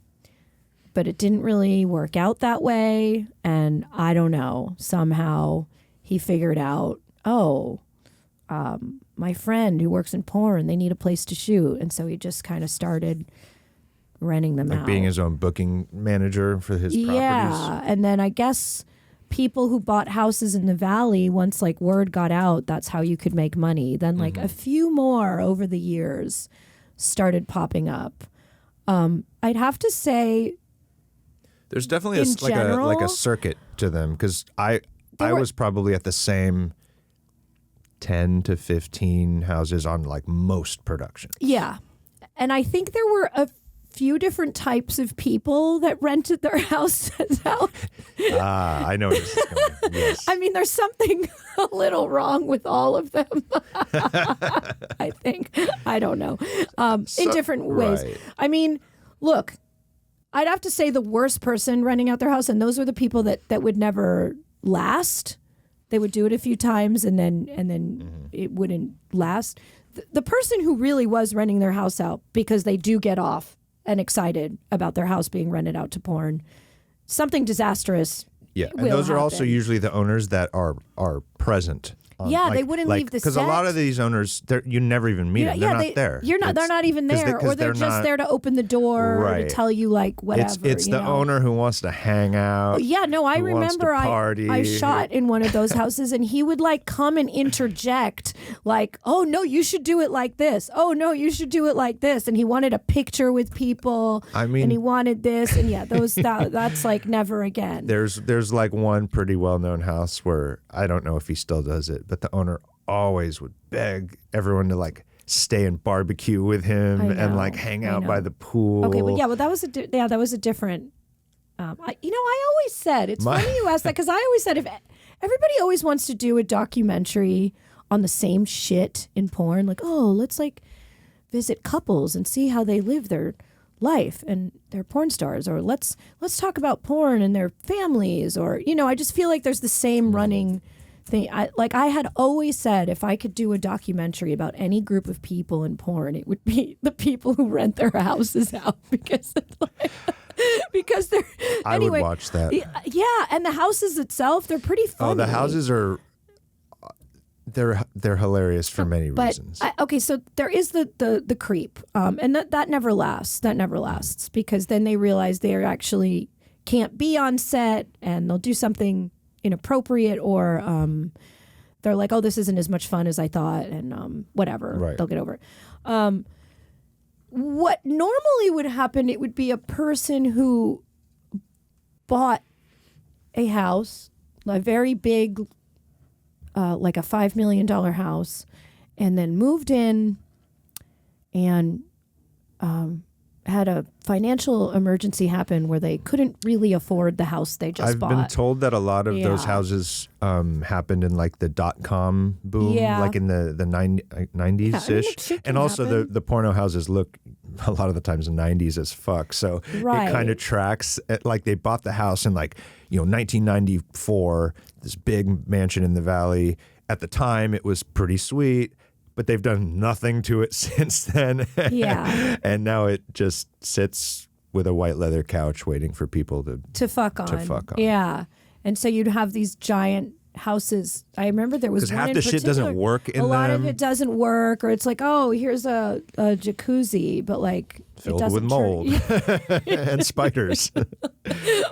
B: but it didn't really work out that way. And I don't know, somehow he figured out, my friend who works in porn, they need a place to shoot. And so he just kind of started renting them out.
A: Like being his own booking manager for his properties.
B: Yeah. And then I guess people who bought houses in the valley, once like word got out, that's how you could make money. Then like a few more over the years started popping up. I'd have to say
A: there's definitely like a circuit to them, because I was probably at the same 10 to 15 houses on like most productions.
B: Yeah. And I think there were a few different types of people that rented their houses out.
A: I know where this is going. Yes.
B: I mean, there's something a little wrong with all of them. I think. I don't know. In different ways.
A: Right.
B: I mean, look, I'd have to say the worst person renting out their house, and those were the people that would never last. They would do it a few times and then it wouldn't last. The person who really was renting their house out because they do get off and excited about their house being rented out to porn, something disastrous.
A: Yeah, and those are also usually the owners that are present.
B: They wouldn't leave the set.
A: Because a lot of these owners, you never even meet them. They're not there.
B: They're not even there, or they're just there to open the door or to tell you like whatever.
A: It's the owner who wants to hang out.
B: Yeah, no, I remember I shot in one of those houses, and he would like come and interject, like, "Oh no, you should do it like this. Oh no, you should do it like this." And he wanted a picture with people. I mean, and he wanted this, and yeah, that's like never again.
A: There's like one pretty well known house where I don't know if he still does it, but the owner always would beg everyone to like stay and barbecue with him and like hang out by the pool.
B: Okay, but that was a different. I always said it's funny you asked that, because I always said if everybody always wants to do a documentary on the same shit in porn, like let's like visit couples and see how they live their life and they're porn stars, or let's talk about porn and their families, or I just feel like there's the same running thing. I had always said if I could do a documentary about any group of people in porn, it would be the people who rent their houses out, because they're anyway,
A: I would watch that.
B: Yeah, and the houses itself, they're pretty funny.
A: Oh, the houses are they're hilarious for many reasons.
B: So there is the creep, and that never lasts. That never lasts, because then they realize they actually can't be on set, and they'll do something inappropriate, or they're like, oh, this isn't as much fun as I thought, and whatever. Right. They'll get over it. What normally would happen, it would be a person who bought a house, a very big, like a $5 million house, and then moved in and had a financial emergency happen where they couldn't really afford the house they just bought.
A: I've been told that a lot of those houses happened in like the .com boom, like in the 90s-ish. And also the porno houses look a lot of the times 90s as fuck. So it kind of tracks. Like they bought the house in 1994, this big mansion in the valley. At the time, it was pretty sweet. But they've done nothing to it since then.
B: Yeah.
A: And now it just sits with a white leather couch waiting for people to
B: fuck on. Yeah. And so you'd have these giant houses. I remember there was one
A: half
B: in
A: the
B: particular.
A: shit doesn't work in them.
B: A lot of it doesn't work, or it's like, oh, here's a jacuzzi, but like
A: filled with mold and spiders.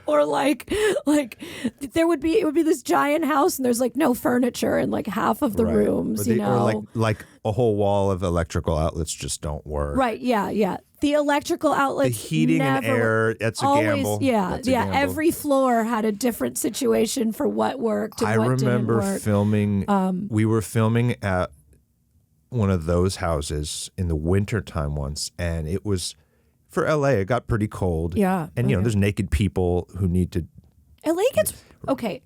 B: Or like it would be this giant house, and there's like no furniture in like half of the rooms,
A: or like a whole wall of electrical outlets just don't work.
B: Right? Yeah. The electrical outlets,
A: the heating and air, it's a gamble.
B: Yeah. Every floor had a different situation for what worked and what didn't work.
A: I remember filming. We were filming at one of those houses in the wintertime once, and it was for LA. It got pretty cold.
B: Yeah,
A: and there's naked people who need to.
B: LA gets okay.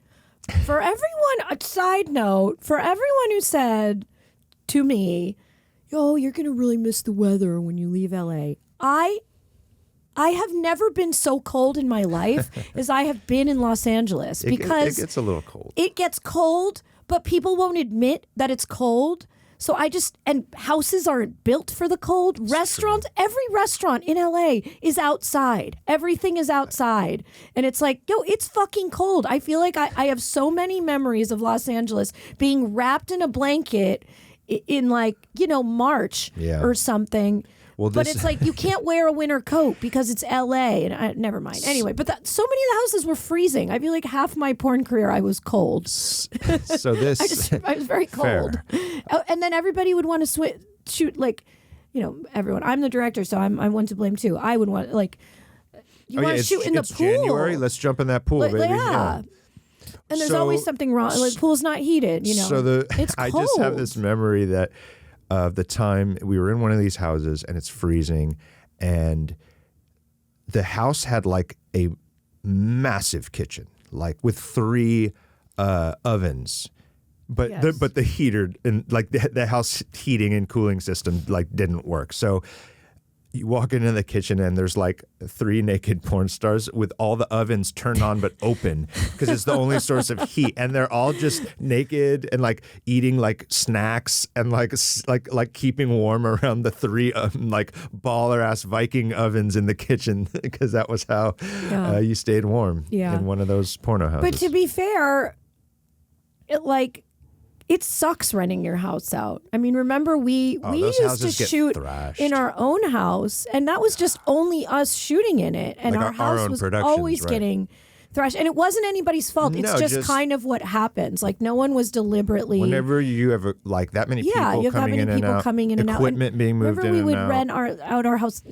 B: For everyone, a side note, for everyone who said to me, "Oh, you're gonna really miss the weather when you leave LA," I I have never been so cold in my life as I have been in Los Angeles because
A: it gets a little cold.
B: It gets cold, but people won't admit that it's cold. So and houses aren't built for the cold. Restaurants, every restaurant in LA is outside. Everything is outside. And it's like, yo, it's fucking cold. I feel like I have so many memories of Los Angeles being wrapped in a blanket in like, March or something.
A: Well,
B: but it's like you can't wear a winter coat because it's LA. And never mind. Anyway, but so many of the houses were freezing. I feel like half my porn career I was cold.
A: So this...
B: I was very cold. And then everybody would want to shoot like, everyone. I'm the director, so I'm one to blame too. I would want want to shoot in the pool.
A: January. Let's jump in that pool, baby.
B: Yeah. And there's always something wrong. Like, the pool's not heated,
A: So
B: it's cold.
A: I just have this memory that the time we were in one of these houses and it's freezing, and the house had like a massive kitchen, like with 3 ovens, but
B: yes.
A: the heater and like the house heating and cooling system like didn't work. So you walk into the kitchen and there's like 3 naked porn stars with all the ovens turned on but open because it's the only source of heat, and they're all just naked and like eating like snacks and like keeping warm around the 3 like baller ass Viking ovens in the kitchen because that was how you stayed warm in one of those porno houses.
B: But to be fair, it sucks renting your house out. I mean, remember we used to shoot in our own house, and that was just only us shooting in it, and
A: like
B: our house was always getting thrashed, and it wasn't anybody's fault. It's just kind of what happens. Like no one was deliberately.
A: Whenever you have like that many people coming in and out, equipment being moved in and out.
B: Remember, we would rent out our house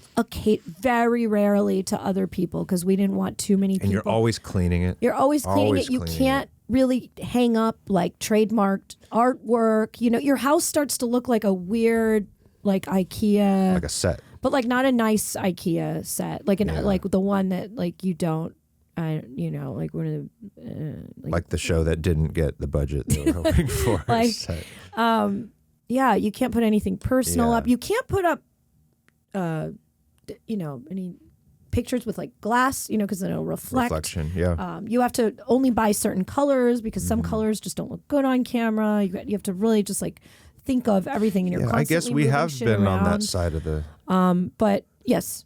B: very rarely to other people because we didn't want too many people.
A: And you're always cleaning it.
B: You're always cleaning it. You can't really hang up like trademarked artwork. Your house starts to look like a weird like IKEA,
A: like a set,
B: but like not a nice IKEA set, like like the one that like you don't like one of the
A: like the show that didn't get the budget they were hoping for.
B: Like you can't put anything personal up. You can't put up any pictures with like glass, because then it'll reflect.
A: Reflection,
B: you have to only buy certain colors because some colors just don't look good on camera. You have to really just like think of everything in your constantly
A: I guess we have been
B: around.
A: On that side of the...
B: But yes,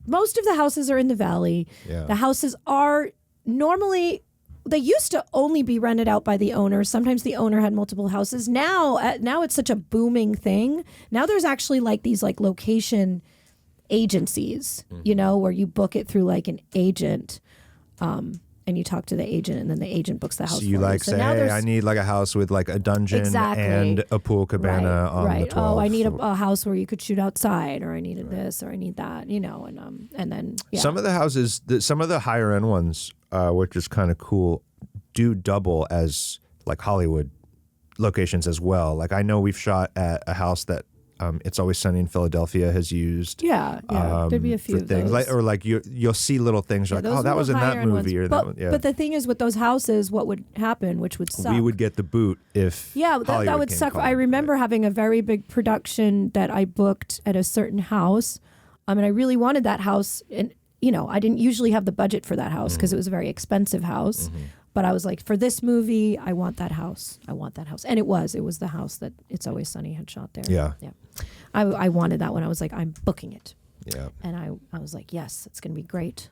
B: most of the houses are in the valley.
A: Yeah.
B: The houses are normally... They used to only be rented out by the owner. Sometimes the owner had multiple houses. Now it's such a booming thing. Now there's actually like these like location agencies, where you book it through like an agent, and you talk to the agent, and then the agent books the house.
A: So you like say, hey, I need like a house with like a dungeon and a pool cabana on the 12th.
B: Oh, I need a house where you could shoot outside, or I needed this, or I need that, and then
A: some of the houses, some of the higher end ones, which is kind of cool, do double as like Hollywood locations as well. Like I know we've shot at a house that It's Always Sunny in Philadelphia has used.
B: There'd be a few of
A: things
B: those.
A: Like you'll see little things like, oh, that was in that movie or that one. Yeah.
B: But the thing is, with those houses, what would happen, which would suck.
A: We would get the boot if
B: that would suck. I remember having a very big production that I booked at a certain house, and I really wanted that house, and I didn't usually have the budget for that house because it was a very expensive house. But I was like, for this movie, I want that house. And it was the house that It's Always Sunny had shot there.
A: Yeah.
B: I wanted that one. I was like, I'm booking it.
A: Yeah.
B: And I was like, yes, it's going to be great.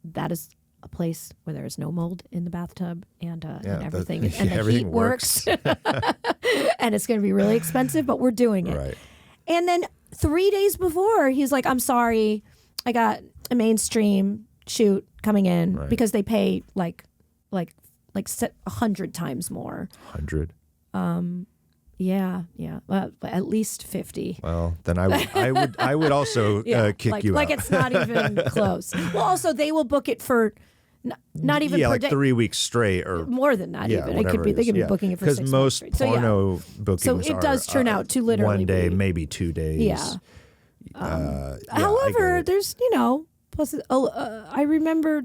B: That is a place where there is no mold in the bathtub and everything. And the
A: everything
B: heat works. And it's going to be really expensive, but we're doing it.
A: Right.
B: And then 3 days before, he's like, I'm sorry, I got a mainstream shoot coming in because they pay like 100 times more.
A: 100.
B: Yeah. Well, at least 50.
A: Well, then I would also kick you out.
B: Like it's not even close. Well, also they will book it for not even per
A: like
B: day.
A: 3 weeks straight or
B: more than that. Even they could be booking it for 6 months
A: most
B: straight.
A: porno bookings.
B: So it does turn out to literally
A: 1 day, maybe 2 days.
B: Yeah. However, there's plus I remember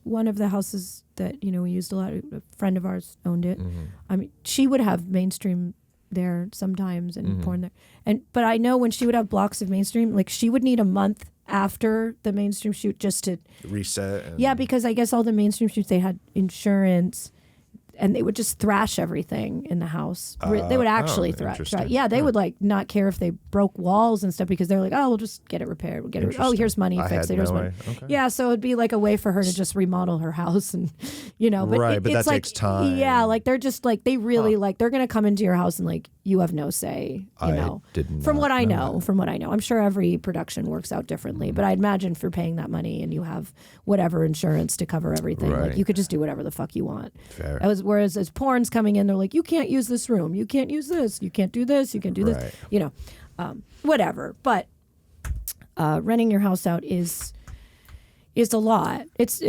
B: one of the houses that we used a lot. A friend of ours owned it. I mean, she would have mainstream there sometimes and porn there. But I know when she would have blocks of mainstream, like she would need a month after the mainstream shoot just to
A: reset.
B: Yeah, because I guess all the mainstream shoots, they had insurance. And they would just thrash everything in the house. They would actually thrash. Yeah, they would like not care if they broke walls and stuff because they're like, oh, we'll just get it repaired. We'll get it. Oh, here's money. Fix it. Here's money. Okay. Yeah, so it'd be like a way for her to just remodel her house and, but
A: but
B: it's
A: that
B: like,
A: takes time.
B: Yeah, like they're just like they really like they're gonna come into your house and like you have no say. From what I know, I'm sure every production works out differently, but I'd imagine for paying that money and you have whatever insurance to cover everything, like you could just do whatever the fuck you want.
A: Fair.
B: Whereas as porn's coming in, they're like, you can't use this room, you can't use this, you can't do this, you can do this, whatever. But renting your house out is a lot. It's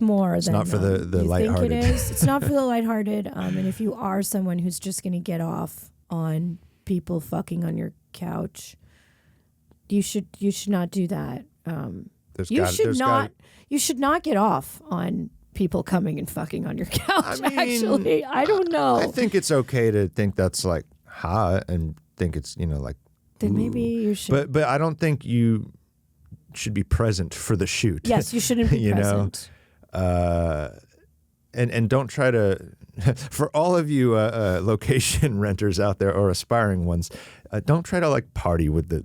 B: more
A: it's
B: than
A: not for the lighthearted.
B: Think it is. It's not for the lighthearted. And if you are someone who's just going to get off on people fucking on your couch, you should not do that. You should not get off on people coming and fucking on your couch. Actually, I don't know.
A: I think it's okay to think that's like hot and think it's like.
B: Then maybe you should.
A: But I don't think you should be present for the shoot.
B: Yes, you shouldn't be present.
A: And don't try to. For all of you location renters out there or aspiring ones, don't try to like party with the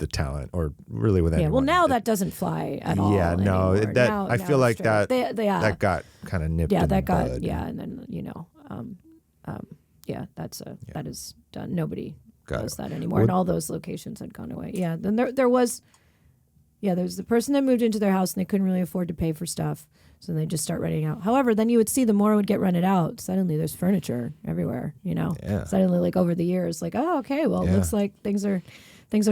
A: talent or really with anyone.
B: Yeah, well, now that doesn't fly at all.
A: Yeah, no,
B: anymore.
A: I feel like that
B: that
A: got kind of nipped.
B: Yeah,
A: in
B: that
A: the
B: got
A: bud.
B: and then that is done. Nobody does that anymore, and all those locations had gone away. Yeah, then there was the person that moved into their house and they couldn't really afford to pay for stuff, so they just start renting out. However, then you would see the more would get rented out. Suddenly, there's furniture everywhere.
A: Yeah.
B: Suddenly, like over the years, like okay, well, it looks like things are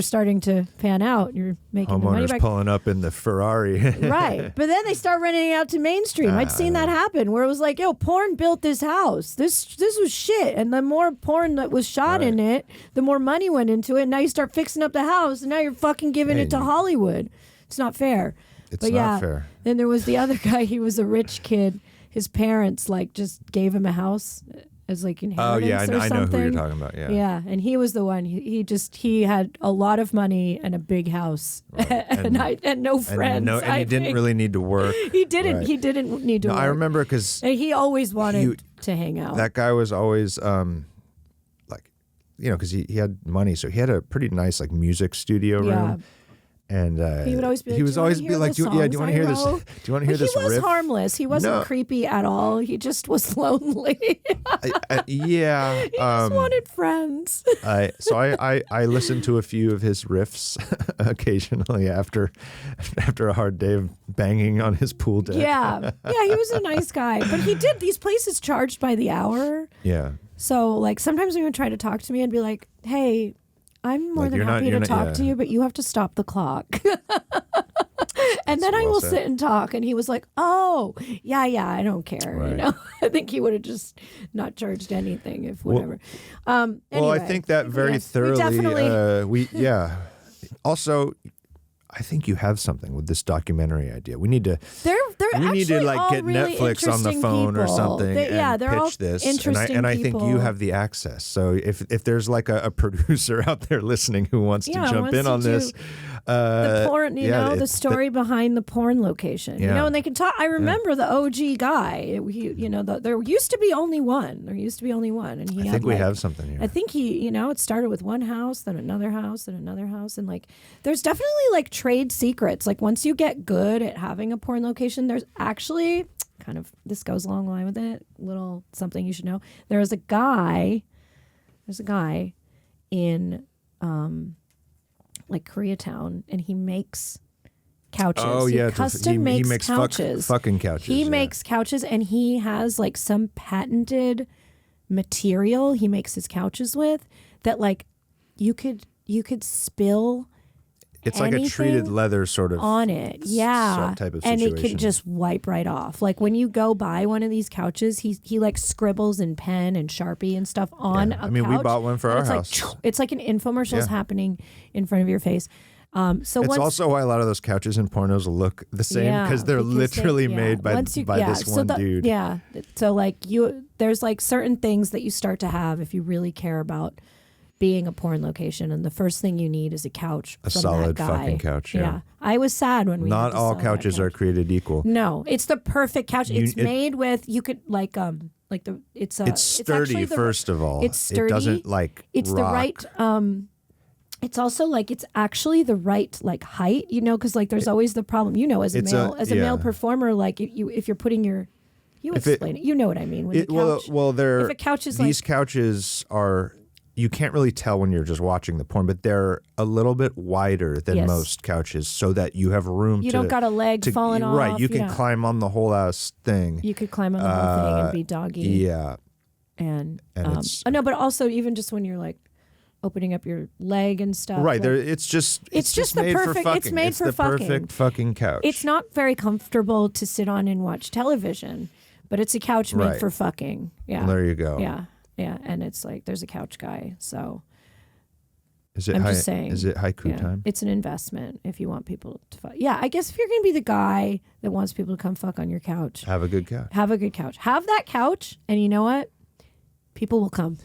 B: starting to pan out. You're making the money
A: homeowners
B: back.
A: pulling up in the Ferrari.
B: Right. But then they start renting it out to mainstream. I'd seen that happen where it was like, yo, porn built this house. This was shit. And the more porn that was shot in it, the more money went into it. And now you start fixing up the house and now you're fucking giving it to Hollywood. It's not fair.
A: It's not fair.
B: Then there was the other guy. He was a rich kid. His parents like just gave him a house as like inheritance or
A: I
B: something.
A: know who you're talking about.
B: Yeah, and he was the one. He had a lot of money and a big house, and no friends.
A: And he didn't really need to work.
B: He didn't. Right. He didn't need to work.
A: I remember because
B: he always wanted to hang out.
A: That guy was always because he had money, so he had a pretty nice like music studio room. Yeah. And
B: he would always be like,
A: do you want to hear this? Do you want to hear this riff?
B: He was harmless. He wasn't creepy at all. He just was lonely.
A: He
B: just wanted friends.
A: So I listened to a few of his riffs occasionally after a hard day of banging on his pool deck.
B: Yeah, he was a nice guy, but he did these places charged by the hour.
A: Yeah.
B: So like sometimes he would try to talk to me and be like, "Hey, I'm more than happy to talk to you, but you have to stop the clock." And then I will sit and talk. And he was like, "Oh, yeah, I don't care."
A: Right.
B: I think he would have just not charged anything if whatever.
A: Well,
B: anyway,
A: I think that very thoroughly. Also, I think you have something with this documentary idea. We need to. We need to like get
B: really
A: Netflix on the phone or something and
B: they're
A: pitch this.
B: And
A: I think you have the access. So if there's like a producer out there listening who wants to jump in on this,
B: the porn, the story behind the porn location, and they can talk. I remember the OG guy. There used to be only one. And he.
A: I think we have something here.
B: I think it started with one house, then another house, and like there's definitely like trade secrets. Like once you get good at having a porn location, there's actually kind of, this goes along the line with it, little something you should know. There's a guy in like Koreatown, and he makes couches.
A: Oh yeah,
B: he makes couches.
A: Fucking couches.
B: He makes couches, and he has like some patented material he makes his couches with that like you could spill.
A: It's like a treated leather sort of
B: on it, yeah,
A: type of
B: and
A: situation.
B: it can just wipe right off. Like when you go buy one of these couches, he like scribbles in pen and Sharpie and stuff on a couch.
A: We bought one for our house.
B: Like, it's like an infomercial is happening in front of your face. It's
A: also why a lot of those couches in pornos look the same because they're literally made by this one dude.
B: Yeah, so like there's like certain things that you start to have if you really care about being a porn location, and the first thing you need is a couch.
A: A
B: from
A: solid
B: that guy.
A: fucking couch. Yeah.
B: I was sad when we had
A: Not
B: to
A: all
B: sell that
A: couches are
B: couch.
A: created equal.
B: No, it's the perfect couch. It's made with it's
A: sturdy. First of all,
B: it's sturdy.
A: It doesn't
B: it's
A: rock.
B: the right. It's also it's actually the right height, because there's always the problem, as a male performer, if you're putting your, explain it, you know what I mean. When the couch,
A: if
B: a couch is
A: these couches are, you can't really tell when you're just watching the porn, but they're a little bit wider than most couches, so that you have room.
B: You don't got a leg falling off.
A: Right, you can climb on the whole ass thing.
B: You could climb on the whole thing and be doggy.
A: Yeah,
B: and no, but also even just when you're opening up your leg and stuff.
A: Right, it's just
B: the
A: made
B: perfect.
A: for fucking.
B: It's made for
A: the
B: fucking.
A: Perfect fucking couch.
B: It's not very comfortable to sit on and watch television, but it's a couch made for fucking. Yeah,
A: well, there you go.
B: Yeah, and it's there's a couch guy. So
A: is it?
B: I'm just saying.
A: Is it haiku time?
B: It's an investment if you want people to fuck. Yeah, I guess if you're going to be the guy that wants people to come fuck on your couch,
A: have a good couch.
B: Have a good couch. Have that couch, and you know what? People will come.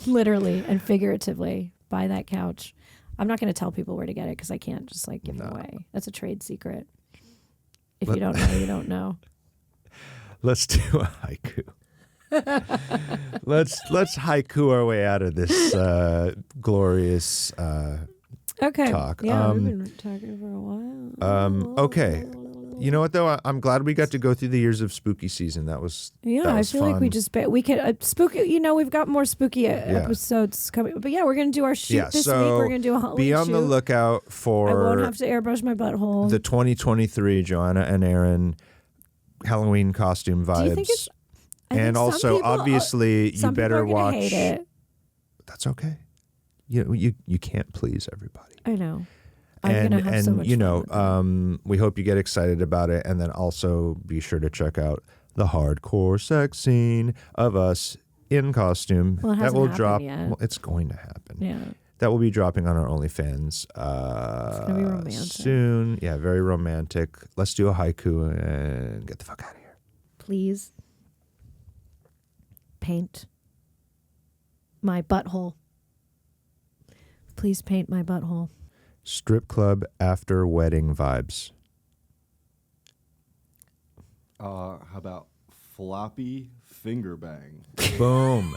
B: Literally and figuratively, buy that couch. I'm not going to tell people where to get it because I can't just give it away. That's a trade secret. If you don't know, you don't know.
A: Let's do a haiku. let's haiku our way out of this glorious talk.
B: Yeah, we've been talking for a while.
A: Okay. You know what though? I'm glad we got to go through the years of spooky season. That was
B: I feel
A: fun.
B: like we could spooky. We've got more spooky episodes coming. But we're gonna do our shoot this week. We're gonna do a Halloween
A: be on
B: shoot.
A: the lookout for.
B: I won't have to airbrush my butthole.
A: The 2023 Joanna and Aaron Halloween costume vibes.
B: Do you think it's?
A: And also, obviously, you better watch.
B: Hate it.
A: That's okay. You can't please everybody.
B: I know. I'm gonna have so much fun.
A: We hope you get excited about it, and then also be sure to check out the hardcore sex scene of us in costume.
B: Well, it hasn't
A: that will
B: happened
A: drop.
B: yet.
A: Well, it's going to happen.
B: Yeah.
A: That will be dropping on our OnlyFans.
B: It's gonna be romantic
A: soon. Yeah, very romantic. Let's do a haiku and get the fuck out of here.
B: Please paint my butthole. Please paint my butthole.
A: Strip club after wedding vibes.
C: How about floppy finger bang?
A: Boom.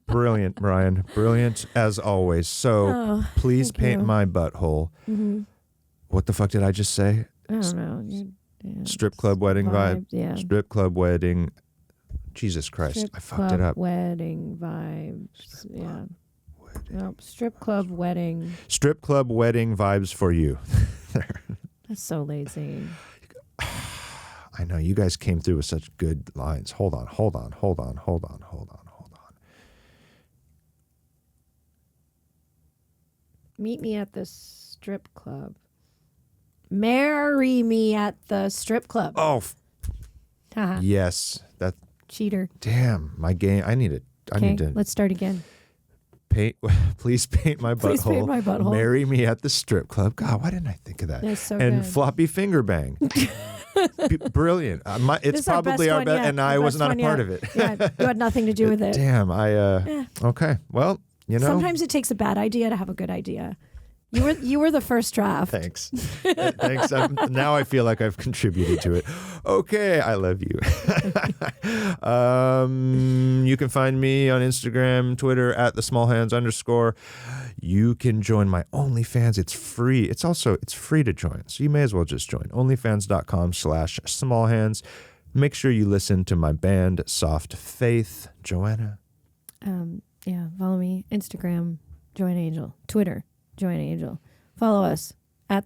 A: Brilliant, Brian. Brilliant as always. So please paint my butthole. Mm-hmm. What the fuck did I just say?
B: I don't know.
A: Strip club wedding vibe.
B: Yeah.
A: Strip club wedding. Jesus Christ. I fucked it up.
B: Wedding vibes. Yeah. Nope. Strip club wedding.
A: Strip club wedding vibes for you.
B: That's so lazy.
A: I know. You guys came through with such good lines. Hold on.
B: Meet me at the strip club. Marry me at the strip club.
A: Oh. Yes. That.
B: Cheater.
A: Damn. My game. I need it.
B: Let's start again.
A: Please paint my butthole.
B: Please paint my butthole.
A: Marry me at the strip club. God, why didn't I think of that?
B: That's so
A: and
B: good.
A: Floppy finger bang. Brilliant. It's probably our best, and I was not a part of it.
B: Yeah, you had nothing to do with it.
A: Damn. Okay. Well,
B: sometimes it takes a bad idea to have a good idea. You were the first draft.
A: Thanks. Thanks. Now I feel like I've contributed to it. Okay, I love you. You can find me on Instagram, Twitter at @thesmallhands_. You can join my OnlyFans. It's free. It's free to join. So you may as well just join. OnlyFans.com/smallhands. Make sure you listen to my band, Soft Faith. Joanna?
B: Yeah, follow me. Instagram, Joanna Angel. Twitter, Joanna Angel. Follow us at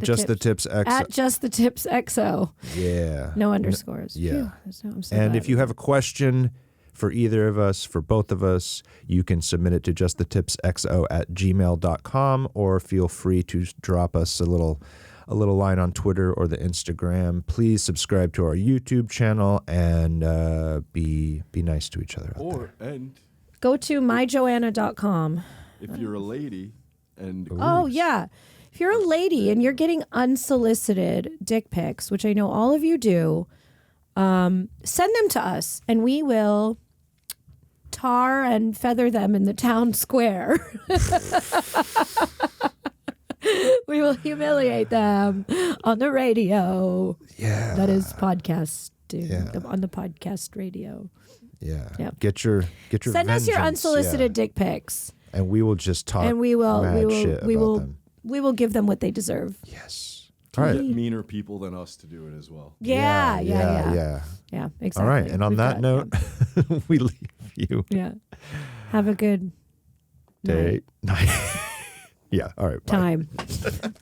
A: Justthetipsxo.
B: At Justthetipsxo.
A: Yeah.
B: No underscores.
A: Yeah.
B: I'm so
A: and
B: glad.
A: if you have a question for either of us, for both of us, you can submit it to justthetipsxo@gmail.com, or feel free to drop us a little line on Twitter or the Instagram. Please subscribe to our YouTube channel and be nice to each other out there.
C: And
B: go to myjoanna.com.
C: If you're a lady and
B: oh yeah, if you're a lady and you're getting unsolicited dick pics, which I know all of you do, send them to us and we will tar and feather them in the town square. We will humiliate them on the radio.
A: Yeah.
B: That is podcasting on the podcast radio.
A: Yeah.
B: Yep.
A: Get your
B: Send us your
A: vengeance,
B: unsolicited dick pics.
A: and we will just talk
B: And we will
A: shit
B: we
A: about
B: will
A: them.
B: we will give them what they deserve.
A: Yes.
C: To
A: All right.
C: get meaner people than us to do it as well.
B: Yeah,
A: Yeah.
B: exactly.
A: All right. And on that note, we leave you.
B: Yeah. Have a good
A: Night. Yeah. All right. Bye.
B: time.